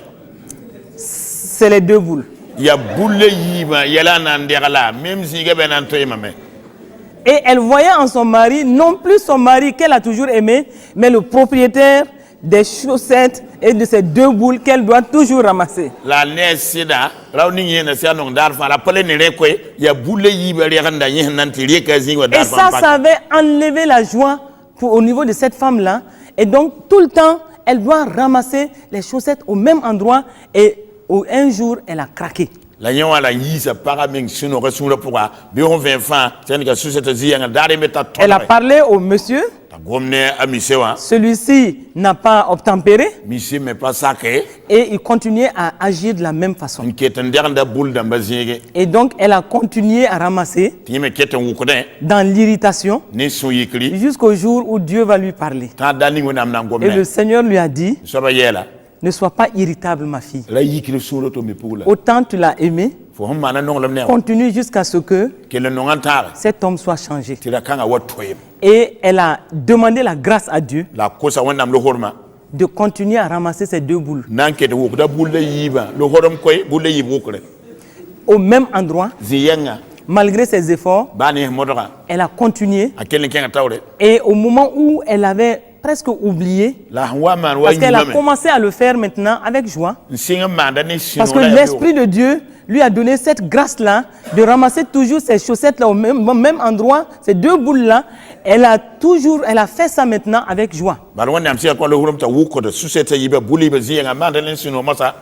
c'est les deux boules. Ya boule yiba yala nan derala même si ga benan toyma me. Et elle voyait en son mari, non plus son mari qu'elle a toujours aimé, mais le propriétaire des chaussettes et de ces deux boules qu'elle doit toujours ramasser. La ne sida raw ni yena sia non darfa la pele ne rekwe ya boule yiba re handa yin nan tiri ka zinga Et darfa. ça avait enlevé la joie au niveau de cette femme-là. Et donc, tout le temps, elle doit ramasser les chaussettes au même endroit. Et un jour, elle a craqué. La nyawa la yisa paraming suno resura pourra bi on vin fa sen ka susete zienga dare meta to. Elle a parlé au monsieur. Ta gomne amisewa. Celui-ci n'a pas obtempéré. Misi me pas sake. Et il continuait à agir de la même façon. Nketen deranda boule damba zienge. Et donc, elle a continué à ramasser Time keten wukode dans l'irritation ni son yikli. jusqu'au jour où Dieu va lui parler. Ta dani wonam nan Et gomne. le Seigneur lui a dit, Soba yela. ne sois pas irritable, ma fille. La yikli suro to me pula. Autant tu l'as aimé, Fo hom mana non lam ne. continue jusqu'à ce que Que le non antare. cet homme soit changé. Tira kanga watoyem. Et elle a demandé la grâce à Dieu La kosa wonam lo horma. de continuer à ramasser ces deux boules Nan kete wukda boule yiba. Lo horom koy boule yiba wukre. au même endroit. Ziyenga. Malgré ses efforts, Bani modra. elle a continué. Akelen kenga tawre. Et au moment où elle avait presque oublié, La waman wa parce qu'elle a yima me. commencé à le faire maintenant avec joie, Singa manda ni sino. parce que l'Esprit de Dieu lui a donné cette grâce-là de ramasser toujours ces chaussettes-là au même endroit, ces deux boules-là. Elle a fait ça maintenant avec joie. Bar wonam sia ko lo horom ta wukoda susete yiba boule yiba ziyenga manda ni sino masa.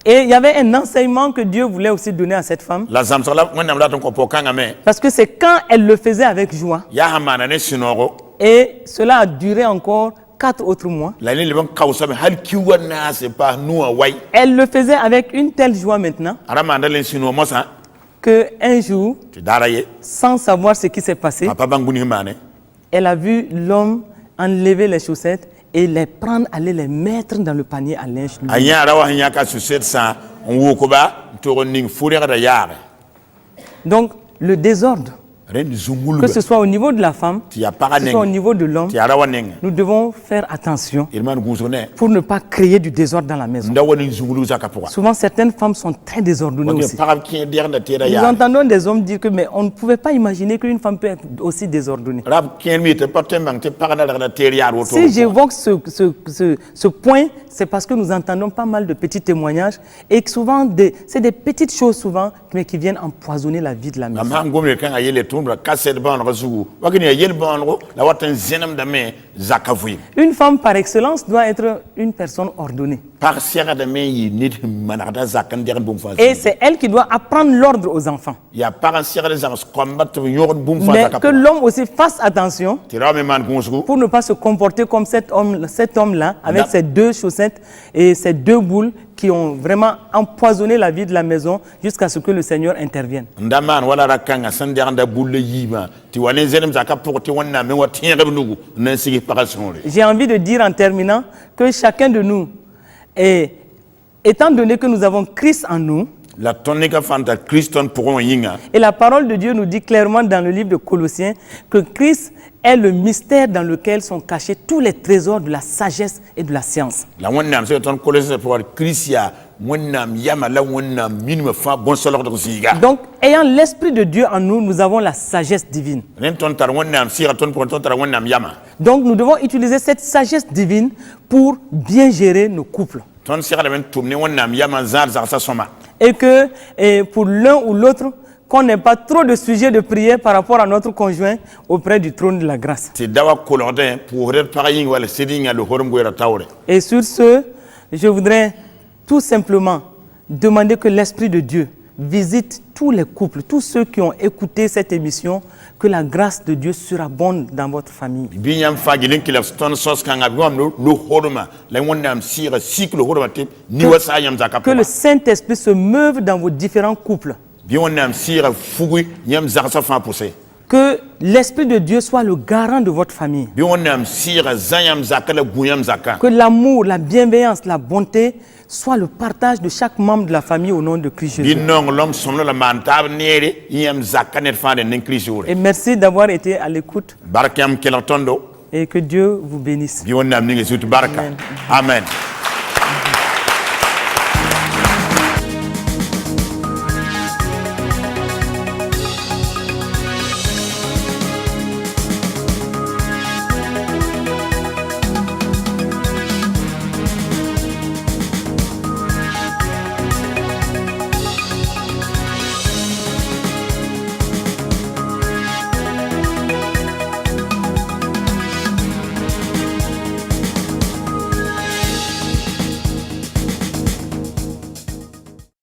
Et il y avait un enseignement que Dieu voulait aussi donner à cette femme. La zamsala wonam la ton ko pokang me. Parce que c'est quand elle le faisait avec joie. Ya hamana ni sino. Et cela a duré encore 4 autres mois. La ni liban kausa me hal kiwa na se pa nuwa wai. Elle le faisait avec une telle joie maintenant Ara manda ni sino masa. qu'un jour, Tu daraye. sans savoir ce qui s'est passé, Papa banguni mane. elle a vu l'homme enlever les chaussettes et les prendre, aller les mettre dans le panier à linge. lui. Anya rawa hanya ka susete sa on wukoba to ning furi ga da yare. Donc, le désordre, Ren zungulu. que ce soit au niveau de la femme, Ti ya que paga ce soit au ning. niveau de l'homme, Ti arawa ning. nous devons faire attention Irman guzone. pour ne pas créer du désordre dans la maison. Nda woni zungulu zaka poa. Souvent, certaines femmes sont très désordonnées Woni aussi. paga ki der da tera Nous ya. entendons des hommes dire que mais on ne pouvait pas imaginer qu'une femme peut être aussi désordonnée. Rab ken mi te patem bang te paga da tera ya woto. Si j'évoque ce point, c'est parce que nous entendons pas mal de petits témoignages et que souvent, c'est des petites choses souvent, mais qui viennent empoisonner la vie de la maison. Ngam ngomre kan ayele tumbra kaset ban razu. Wakini ayel ban ro la watan zenam da me zakavu. Une femme par excellence doit être une personne ordonnée. Par sera da me yi nit manada zakan der bum fa. Et c'est elle qui doit apprendre l'ordre aux enfants. Ya par sera da zak combat yor bum fa Mais zakavu. que l'homme aussi fasse attention Tira me man gonsu. pour ne pas se comporter comme cet homme-là, avec ses deux chaussettes et ses deux boules qui ont vraiment empoisonné la vie de la maison jusqu'à ce que le Seigneur intervienne. Ndaman wala rakanga sandar da bulle yiba. Ti wane zenam zakapu ti wana me watin rebnugu. Nan sigi paration. J'ai envie de dire en terminant que chacun de nous, étant donné que nous avons Christ en nous, la tonica fanta Christon pour yinga. Et la parole de Dieu nous dit clairement dans le livre de Colossiens que Christ est le mystère dans lequel sont cachés tous les trésors de la sagesse et de la science. La wonnam c'est ton Colossiens pour Christia wonnam yama la wonnam minima fa bon solo de siga. Donc, ayant l'Esprit de Dieu en nous, nous avons la sagesse divine. Renton tar wonnam sira ton pour ton tar wonnam yama. Donc, nous devons utiliser cette sagesse divine pour bien gérer nos couples. Ton sira ben tourner wonnam yama zar sa soma. Et que pour l'un ou l'autre, qu'on n'ait pas trop de sujets de prière par rapport à notre conjoint auprès du trône de la grâce. C'est dawa colordin pour paraying wala sedinga le horum goira taure. Et sur ce, je voudrais tout simplement demander que l'Esprit de Dieu visite tous les couples, tous ceux qui ont écouté cette émission, que la grâce de Dieu surabonde dans votre famille. Binyam fagilin ki la stone sos kanga biwam lo horuma la wonnam sira cycle horuma te ni wasa yam zakap. Que le Saint-Esprit se meuve dans vos différents couples. Biwonnam sira fugu yam zakasa fa poussé. Que l'Esprit de Dieu soit le garant de votre famille. Biwonnam sira zayam zakala guyam zaka. Que l'amour, la bienveillance, la bonté soit le partage de chaque membre de la famille au nom de Christ Jésus. Binong l'homme somno la mantab nere yam zakanet fa de n'Christ. Et merci d'avoir été à l'écoute. Barakam kelatondo. Et que Dieu vous bénisse. Biwonnam ningi sutu baraka. Amen.